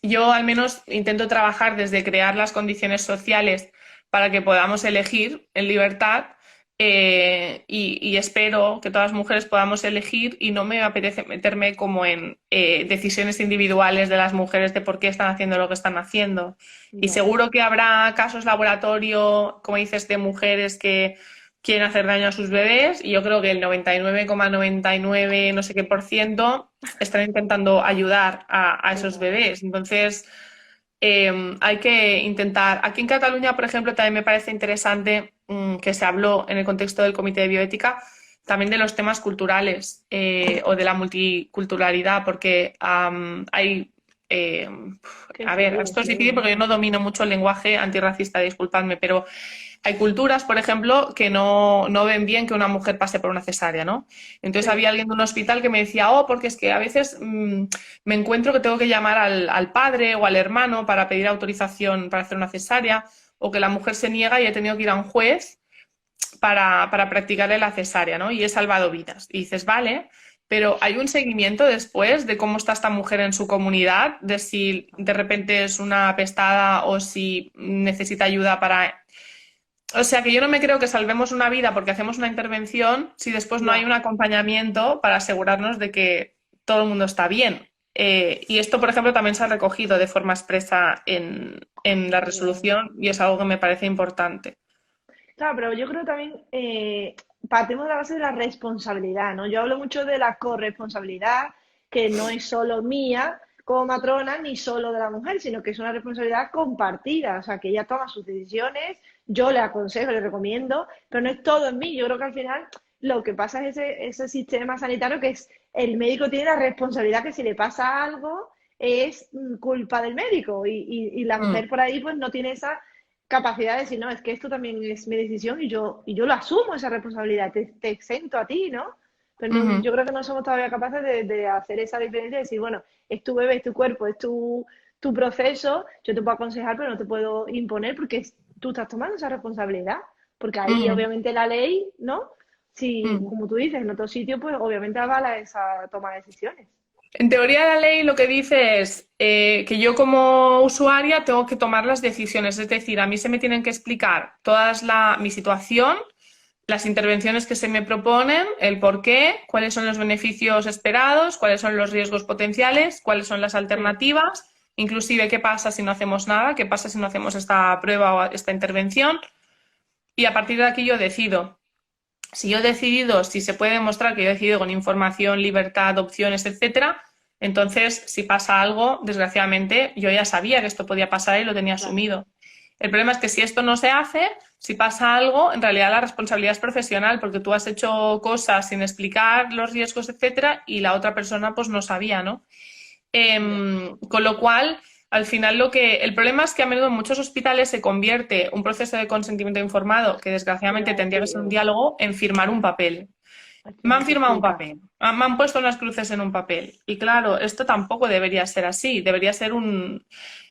[SPEAKER 2] yo al menos intento trabajar desde crear las condiciones sociales para que podamos elegir en libertad y espero que todas las mujeres podamos elegir y no me apetece meterme como en decisiones individuales de las mujeres de por qué están haciendo lo que están haciendo. Y
[SPEAKER 1] Ya,
[SPEAKER 2] seguro que habrá casos laboratorio, como dices, de mujeres que quieren hacer daño a sus bebés y yo creo que el 99,99 no sé qué por ciento están intentando ayudar a esos
[SPEAKER 1] claro.
[SPEAKER 2] bebés. Entonces, hay que intentar. Aquí en Cataluña, por ejemplo, también me parece interesante que se habló en el contexto del Comité de Bioética también de los temas culturales o de la multiculturalidad, porque hay. eh,
[SPEAKER 1] Que
[SPEAKER 2] a
[SPEAKER 1] sí,
[SPEAKER 2] ver, esto es difícil
[SPEAKER 1] sí.
[SPEAKER 2] porque yo no domino mucho el lenguaje antirracista, disculpadme, pero hay culturas, por ejemplo, que no ven bien que una mujer pase por una cesárea, ¿no? Entonces
[SPEAKER 1] Sí,
[SPEAKER 2] había alguien de un hospital que me decía, oh, porque es que a veces me encuentro que tengo que llamar al padre o al hermano para pedir autorización para hacer una cesárea, o que la mujer se niega y he tenido que ir a un juez para practicarle la cesárea, ¿no? Y he salvado vidas. Y dices, vale, pero hay un seguimiento después de cómo está esta mujer en su comunidad, de si de repente es una apestada o si necesita ayuda para... O sea que yo no me creo que salvemos una vida porque hacemos una intervención si después no hay
[SPEAKER 1] ya.
[SPEAKER 2] un acompañamiento para asegurarnos de que todo el mundo está bien. Y esto, por ejemplo, también se ha recogido de forma expresa en la
[SPEAKER 1] Genial.
[SPEAKER 2] resolución y es algo que me parece importante.
[SPEAKER 1] Claro, pero yo creo también partimos de la base de la responsabilidad, ¿no? Yo hablo mucho de la corresponsabilidad, que no es solo mía como matrona ni solo de la mujer, sino que es una responsabilidad compartida, o sea, que ella toma sus decisiones, yo le aconsejo, le recomiendo, pero no es todo en mí. Yo creo que al final lo que pasa es ese sistema sanitario que es el médico tiene la responsabilidad que si le pasa algo es culpa del médico y la
[SPEAKER 2] Mm,
[SPEAKER 1] mujer por ahí pues no tiene esa capacidad de decir, no, es que esto también es mi decisión y yo lo asumo esa responsabilidad, te exento a ti, ¿no? Pero
[SPEAKER 2] ujú,
[SPEAKER 1] yo creo que no somos todavía capaces de hacer esa diferencia, de decir, bueno, es tu bebé, es tu cuerpo, es tu proceso, yo te puedo aconsejar, pero no te puedo imponer porque tú estás tomando esa responsabilidad, porque ahí
[SPEAKER 2] ujú,
[SPEAKER 1] obviamente la ley, ¿no? Si,
[SPEAKER 2] ujú.
[SPEAKER 1] como tú dices, en otro sitio, pues obviamente avala esa toma de decisiones.
[SPEAKER 2] En teoría la ley lo que dice es que yo como usuaria tengo que tomar las decisiones, es decir, a mí se me tienen que explicar mi situación, las intervenciones que se me proponen, el por qué, cuáles son los beneficios esperados, cuáles son los riesgos potenciales, cuáles son las
[SPEAKER 1] Sí,
[SPEAKER 2] alternativas, inclusive qué pasa si no hacemos nada, qué pasa si no hacemos esta prueba o esta intervención, y a partir de aquí yo decido. Si yo he decidido, si se puede demostrar que yo he decidido con información, libertad, opciones, etcétera, entonces si pasa algo, desgraciadamente, yo ya sabía que esto podía pasar y lo tenía
[SPEAKER 1] claro.
[SPEAKER 2] asumido. El problema es que si esto no se hace, si pasa algo, en realidad la responsabilidad es profesional porque tú has hecho cosas sin explicar los riesgos, etcétera, y la otra persona pues no sabía, ¿no?
[SPEAKER 1] Ya.
[SPEAKER 2] Con lo cual, al final el problema es que a menudo en muchos hospitales se convierte un proceso de consentimiento informado, que
[SPEAKER 1] Te iba
[SPEAKER 2] desgraciadamente
[SPEAKER 1] a
[SPEAKER 2] tendría que
[SPEAKER 1] decir
[SPEAKER 2] ser un
[SPEAKER 1] eso.
[SPEAKER 2] diálogo, en firmar un papel.
[SPEAKER 1] Es que
[SPEAKER 2] Me han firmado un
[SPEAKER 1] necesitas.
[SPEAKER 2] papel, me han puesto unas cruces en un papel. Y claro, esto tampoco debería ser así, debería ser un...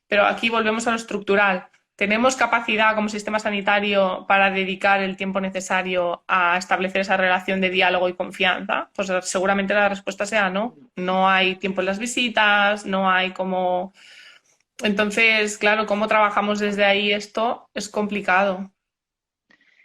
[SPEAKER 2] Pero aquí volvemos a lo estructural. ¿Tenemos capacidad como sistema sanitario para dedicar el tiempo necesario a establecer esa relación de diálogo y confianza? Pues seguramente la respuesta sea no. No hay tiempo en las visitas, no hay como... Entonces, claro, cómo trabajamos desde ahí esto es complicado.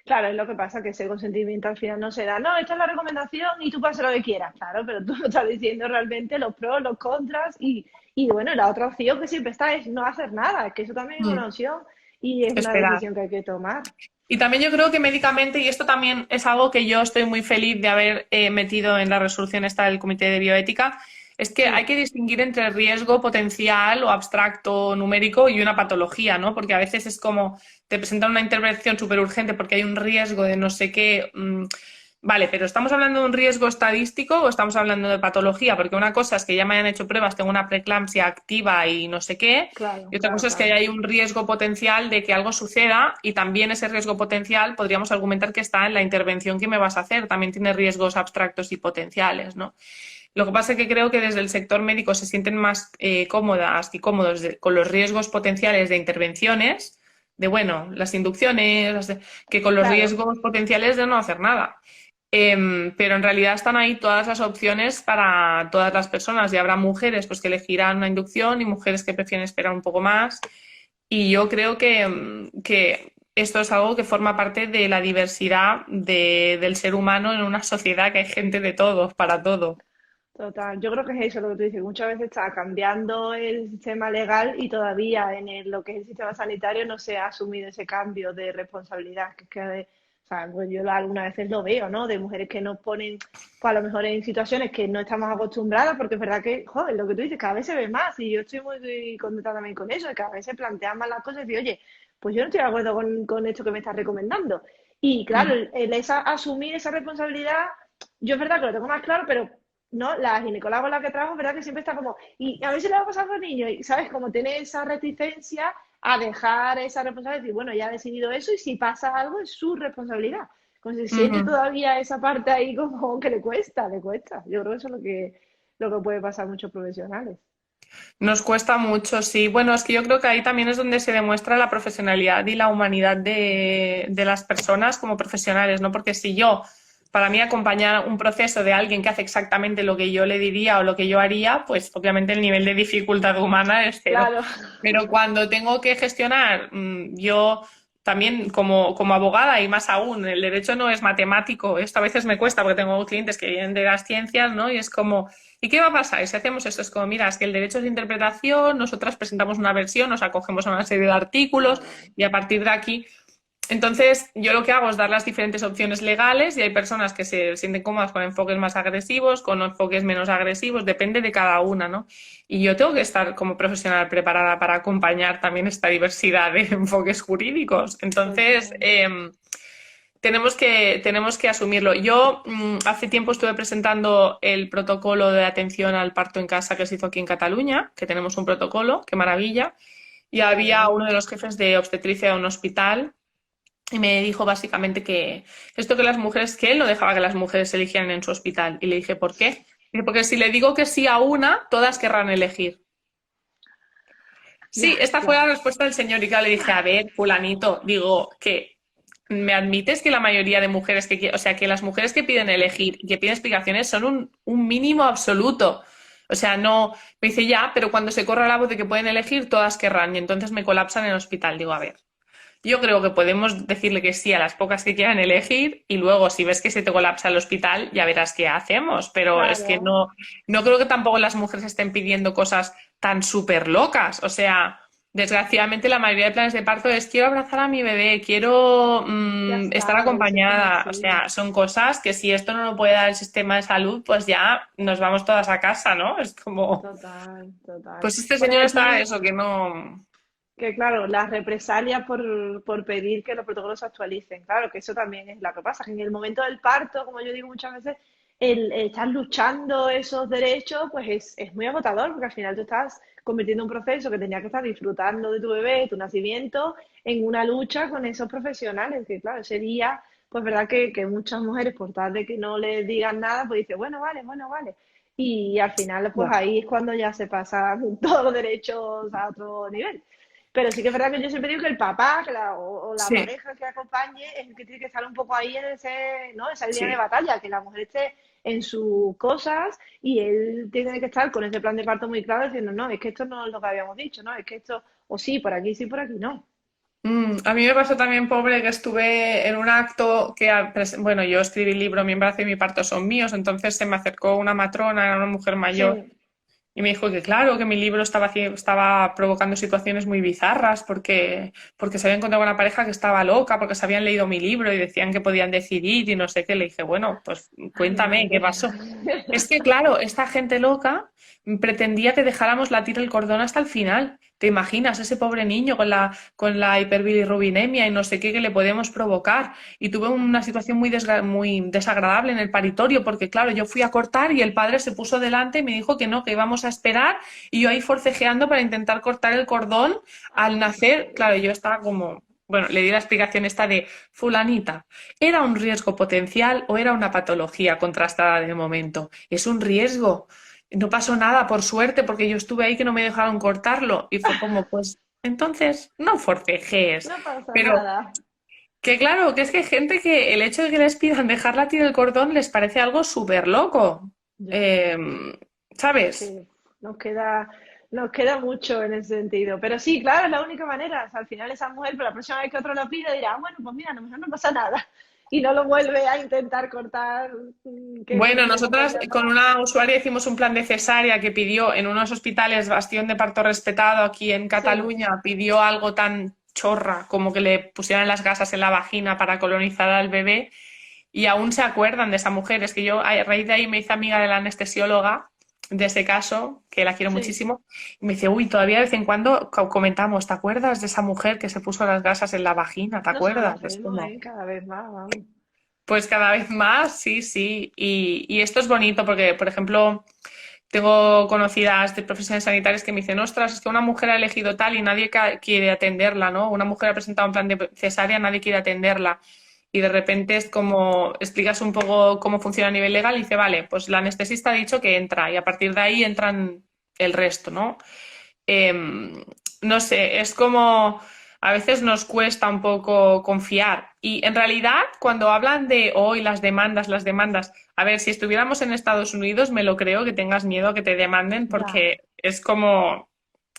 [SPEAKER 1] Claro, es lo que pasa, que ese consentimiento al final no se da. No, esta es la recomendación y tú puedes hacer lo que quieras. Claro, pero tú no estás diciendo realmente los pros, los contras y bueno, la otra opción que siempre está es no hacer nada, es que eso también es una
[SPEAKER 2] Mm.
[SPEAKER 1] opción y es una
[SPEAKER 2] Esperar.
[SPEAKER 1] decisión que hay que tomar.
[SPEAKER 2] Y también yo creo que médicamente, y esto también es algo que yo estoy muy feliz de haber metido en la resolución esta del Comité de Bioética, es que hay
[SPEAKER 1] Mm,
[SPEAKER 2] que distinguir entre riesgo potencial o abstracto numérico y una patología, ¿no? Porque a veces es como te presentan una intervención súper urgente porque hay un riesgo de no sé qué. Vale, pero ¿estamos hablando de un riesgo estadístico o estamos hablando de patología? Porque una cosa es que ya me hayan hecho pruebas, tengo una preeclampsia activa y no sé qué,
[SPEAKER 1] claro,
[SPEAKER 2] y otra
[SPEAKER 1] claro,
[SPEAKER 2] cosa es que
[SPEAKER 1] claro.
[SPEAKER 2] hay un riesgo potencial de que algo suceda y también ese riesgo potencial podríamos argumentar que está en la intervención que me vas a hacer. También tiene riesgos abstractos y potenciales, ¿no? Lo que pasa es que creo que desde el sector médico se sienten más cómodas y cómodos con los riesgos potenciales de intervenciones, de bueno, las inducciones, que con los
[SPEAKER 1] Claro,
[SPEAKER 2] riesgos potenciales de no hacer nada. Pero en realidad están ahí todas las opciones para todas las personas y habrá mujeres pues, que elegirán una inducción y mujeres que prefieren esperar un poco más. Y yo creo que esto es algo que forma parte de la diversidad del ser humano en una sociedad que hay gente de todos, para todo.
[SPEAKER 1] Total, yo creo que es eso lo que tú dices. Muchas veces está cambiando el sistema legal y todavía en lo que es el sistema sanitario no se ha asumido ese cambio de responsabilidad. O sea, pues yo algunas veces lo veo, ¿no? De mujeres que nos ponen, pues a lo mejor en situaciones que no estamos acostumbradas, porque es verdad que, joder, lo que tú dices, cada vez se ve más y yo estoy muy contenta también con eso, de cada vez se plantean más las cosas y digo, oye, pues yo no estoy de acuerdo con esto que me estás recomendando. Y claro,
[SPEAKER 2] Mm,
[SPEAKER 1] asumir esa responsabilidad, yo es verdad que lo tengo más claro, pero no, la ginecóloga con la que trabajo, verdad que siempre está como, y a ver si le va a pasar a los niños, y sabes, como tiene esa reticencia a dejar esa responsabilidad, y decir, bueno, ya ha decidido eso, y si pasa algo es su responsabilidad. Como se siente
[SPEAKER 2] ujú.
[SPEAKER 1] todavía esa parte ahí como que le cuesta, le cuesta. Yo creo que eso es lo que puede pasar a muchos profesionales.
[SPEAKER 2] Nos cuesta mucho, sí. Bueno, es que yo creo que ahí también es donde se demuestra la profesionalidad y la humanidad de las personas como profesionales, ¿no? Porque si yo, para mí, acompañar un proceso de alguien que hace exactamente lo que yo le diría o lo que yo haría, pues obviamente el nivel de dificultad humana es cero.
[SPEAKER 1] Claro,
[SPEAKER 2] Pero cuando tengo que gestionar, yo también como abogada y más aún, el derecho no es matemático. Esto a veces me cuesta porque tengo clientes que vienen de las ciencias, ¿no? Y es como ¿y qué va a pasar? Y si hacemos esto, es como, mira, es que el derecho es de interpretación, nosotras presentamos una versión, nos acogemos a una serie de artículos
[SPEAKER 1] claro,
[SPEAKER 2] y a partir de aquí. Entonces, yo lo que hago es dar las diferentes opciones legales y hay personas que se sienten cómodas con enfoques más agresivos, con enfoques menos agresivos, depende de cada una, ¿no? Y yo tengo que estar como profesional preparada para acompañar también esta diversidad de enfoques jurídicos. Entonces,
[SPEAKER 1] total.
[SPEAKER 2] tenemos que asumirlo. Yo hace tiempo estuve presentando el protocolo de atención al parto en casa que se hizo aquí en Cataluña, que tenemos un protocolo, qué maravilla. Y
[SPEAKER 1] Qué
[SPEAKER 2] había
[SPEAKER 1] bueno.
[SPEAKER 2] uno de los jefes de obstetricia de un hospital y me dijo básicamente que esto que las mujeres, que él no dejaba que las mujeres eligieran en su hospital. Y le dije, ¿por qué? Dice, porque si le digo que sí a una, todas querrán elegir. Sí,
[SPEAKER 1] Ya,
[SPEAKER 2] esta fue la
[SPEAKER 1] claro.
[SPEAKER 2] respuesta del señor y claro, le dije, a ver, fulanito, digo que me admites que la mayoría de mujeres o sea, que las mujeres que piden elegir y que piden explicaciones son un mínimo absoluto. O sea, no, me dice ya, pero cuando se corra la voz de que pueden elegir, todas querrán y entonces me colapsan en el hospital. Digo, a ver, yo creo que podemos decirle que sí a las pocas que quieran elegir y luego si ves que se te colapsa el hospital, ya verás qué hacemos. Pero es que
[SPEAKER 1] Claro.
[SPEAKER 2] no creo que tampoco las mujeres estén pidiendo cosas tan súper locas. O sea, desgraciadamente la mayoría de planes de parto es quiero abrazar a mi bebé, quiero
[SPEAKER 1] Ya
[SPEAKER 2] estar
[SPEAKER 1] está, pero si es que es
[SPEAKER 2] acompañada. O
[SPEAKER 1] así.
[SPEAKER 2] sea, son cosas que si esto no lo puede dar el sistema de salud, pues ya nos vamos todas a casa, ¿no? Es como,
[SPEAKER 1] Total, total.
[SPEAKER 2] pues este
[SPEAKER 1] Bueno, y
[SPEAKER 2] señor está
[SPEAKER 1] aquí,
[SPEAKER 2] eso, que no...
[SPEAKER 1] que claro, las represalias por pedir que los protocolos se actualicen. Claro, que eso también es lo que pasa, que en el momento del parto, como yo digo muchas veces, el estar luchando esos derechos, pues es muy agotador, porque al final tú estás convirtiendo un proceso que tenía que estar disfrutando de tu bebé, tu nacimiento, en una lucha con esos profesionales, que claro, ese día, pues verdad que muchas mujeres, por tal de que no les digan nada, pues dicen, bueno, vale. Y al final, pues
[SPEAKER 2] Ya.
[SPEAKER 1] ahí es cuando ya se pasan todos los derechos a otro nivel. Pero sí que es verdad que yo siempre digo que el papá o la
[SPEAKER 2] Sí,
[SPEAKER 1] pareja que acompañe es el que tiene que estar un poco ahí en ese, ¿no? Esa línea de
[SPEAKER 2] sí.
[SPEAKER 1] batalla, que la mujer esté en sus cosas y él tiene que estar con ese plan de parto muy claro diciendo, no, es que esto no es lo que habíamos dicho, ¿no? Es que esto, o sí, por aquí no.
[SPEAKER 2] A mí me pasó también, pobre, que estuve en un acto que, bueno, yo escribí el libro Mi embarazo y mi parto son míos, entonces se me acercó una matrona, era una mujer mayor,
[SPEAKER 1] Sí,
[SPEAKER 2] y me dijo que claro, que mi libro estaba provocando situaciones muy bizarras porque se había encontrado una pareja que estaba loca, porque se habían leído mi libro y decían que podían decidir y no sé qué. Le dije, bueno, pues
[SPEAKER 1] ay,
[SPEAKER 2] cuéntame, ¿qué
[SPEAKER 1] madre.
[SPEAKER 2] pasó? Es que, claro, esta gente loca pretendía que dejáramos latir el cordón hasta el final. ¿Te imaginas ese pobre niño con la hiperbilirrubinemia y no sé qué que le podemos provocar? Y tuve una situación muy desagradable en el paritorio porque, claro, yo fui a cortar y el padre se puso delante y me dijo que no, que íbamos a esperar y yo ahí forcejeando para intentar cortar el cordón al
[SPEAKER 1] Ay,
[SPEAKER 2] nacer. Claro,
[SPEAKER 1] joder.
[SPEAKER 2] yo estaba como... Bueno, le di la explicación esta de fulanita. ¿Era un riesgo potencial o era una patología contrastada de momento? Es un riesgo. No pasó nada, por suerte, porque yo estuve ahí que no me dejaron cortarlo. Y fue como, pues, entonces, no forcejes.
[SPEAKER 1] No pasa
[SPEAKER 2] Pero
[SPEAKER 1] nada.
[SPEAKER 2] Que claro, que es que hay gente que el hecho de que les pidan dejarla tirar el cordón les parece algo súper loco.
[SPEAKER 1] Ya.
[SPEAKER 2] Eh,
[SPEAKER 1] Es
[SPEAKER 2] ¿Sabes?
[SPEAKER 1] que nos queda, nos queda mucho en ese sentido. Pero sí, claro, es la única manera. O sea, al final esa mujer, pero la próxima vez que otro lo pide, dirá, "Ah, bueno, pues mira, a lo mejor no pasa nada". Y no lo vuelve a intentar cortar, que
[SPEAKER 2] Bueno,
[SPEAKER 1] porque no
[SPEAKER 2] nosotras
[SPEAKER 1] podía
[SPEAKER 2] con
[SPEAKER 1] más.
[SPEAKER 2] una usuaria hicimos un plan de cesárea que pidió en unos hospitales Bastión de Parto Respetado aquí en
[SPEAKER 1] Sí,
[SPEAKER 2] Cataluña, pidió algo tan chorra como que le pusieran las gasas en la vagina para colonizar al bebé y aún se acuerdan de esa mujer. Es que yo a raíz de ahí me hice amiga de la anestesióloga de ese caso, que la quiero
[SPEAKER 1] sí.
[SPEAKER 2] muchísimo, y me dice, uy, todavía de vez en cuando comentamos, ¿te acuerdas de esa mujer que se puso las gasas en la vagina? ¿Te
[SPEAKER 1] Nosotros lo
[SPEAKER 2] acuerdas? Es
[SPEAKER 1] hacemos,
[SPEAKER 2] como...
[SPEAKER 1] cada vez más, vamos.
[SPEAKER 2] Pues cada vez más, sí, sí. Y esto es bonito porque, por ejemplo, tengo conocidas de profesionales sanitarios que me dicen, ostras, es que una mujer ha elegido tal y nadie quiere atenderla, ¿no? Una mujer ha presentado un plan de cesárea, nadie quiere atenderla. Y de repente es como, explicas un poco cómo funciona a nivel legal y dice, vale, pues la anestesista ha dicho que entra y a partir de ahí entran el resto, ¿no? No sé, es como a veces nos cuesta un poco confiar. Y en realidad, cuando hablan de hoy las demandas, a ver, si estuviéramos en Estados Unidos, me lo creo que tengas miedo a que te demanden
[SPEAKER 1] Ya,
[SPEAKER 2] porque es como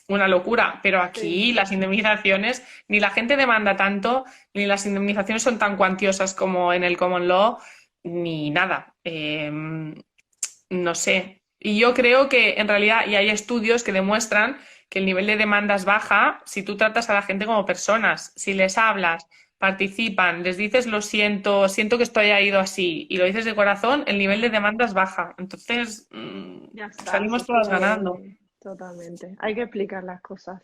[SPEAKER 2] una locura. Pero
[SPEAKER 1] sí.
[SPEAKER 2] aquí las indemnizaciones, ni la gente demanda tanto, ni las indemnizaciones son tan cuantiosas como en el common law, ni nada. No sé. Y yo creo que en realidad, y hay estudios que demuestran que el nivel de demandas baja si tú tratas a la gente como personas, si les hablas, participan, les dices lo siento, siento que esto haya ido así y lo dices de corazón, el nivel de demandas baja. Entonces,
[SPEAKER 1] Ya está, si
[SPEAKER 2] salimos
[SPEAKER 1] es
[SPEAKER 2] todas ganando.
[SPEAKER 1] que totalmente. Hay que explicar las cosas.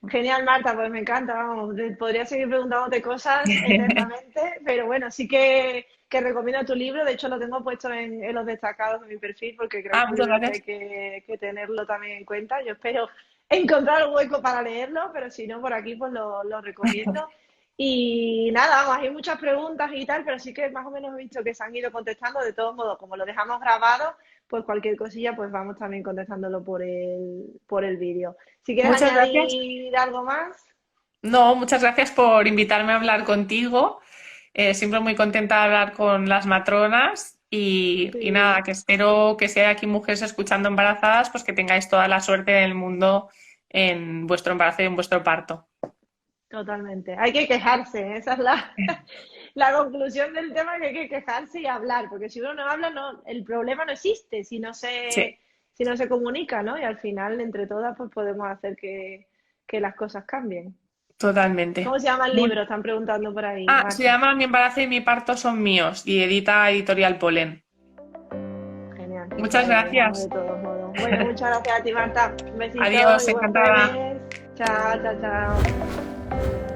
[SPEAKER 1] Genial, Marta, pues me encanta, vamos, podría seguir preguntándote cosas eternamente, pero bueno, sí que recomiendo tu libro, de hecho lo tengo puesto en los destacados de mi perfil porque creo que
[SPEAKER 2] Ah,
[SPEAKER 1] es un
[SPEAKER 2] muchas
[SPEAKER 1] libro que hay
[SPEAKER 2] gracias.
[SPEAKER 1] que tenerlo también en cuenta. Yo espero encontrar el hueco para leerlo, pero si no, por aquí pues lo recomiendo. Y nada, vamos, hay muchas preguntas y tal, pero sí que más o menos he visto que se han ido contestando. De todos modos, como lo dejamos grabado, pues cualquier cosilla, pues vamos también contestándolo por el vídeo. Si quieres
[SPEAKER 2] Muchas gracias.
[SPEAKER 1] añadir algo más,
[SPEAKER 2] No, muchas gracias por invitarme a hablar contigo. Siempre muy contenta de hablar con las matronas y nada,
[SPEAKER 1] sí,
[SPEAKER 2] que espero que si hay aquí mujeres escuchando embarazadas, pues que tengáis toda la suerte del mundo en vuestro embarazo y en vuestro parto.
[SPEAKER 1] totalmente. Hay que quejarse, esa es la conclusión del tema, que hay que quejarse y hablar, porque si uno no habla, no, el problema no existe
[SPEAKER 2] Sí,
[SPEAKER 1] si no se comunica, ¿no? Y al final, entre todas, pues podemos hacer que las cosas cambien.
[SPEAKER 2] totalmente.
[SPEAKER 1] ¿Cómo se llama el
[SPEAKER 2] Muy-
[SPEAKER 1] libro? Están preguntando por ahí,
[SPEAKER 2] Ah, se
[SPEAKER 1] Marta.
[SPEAKER 2] llama Mi embarazo y mi parto son míos y edita Editorial Polen.
[SPEAKER 1] Genial,
[SPEAKER 2] Muchas
[SPEAKER 1] pues lo dejamos
[SPEAKER 2] gracias.
[SPEAKER 1] de todos modos. Bueno, muchas gracias a ti, Marta. Un besito
[SPEAKER 2] Adiós,
[SPEAKER 1] y buen
[SPEAKER 2] encantada.
[SPEAKER 1] jueves. Chao, chao, chao.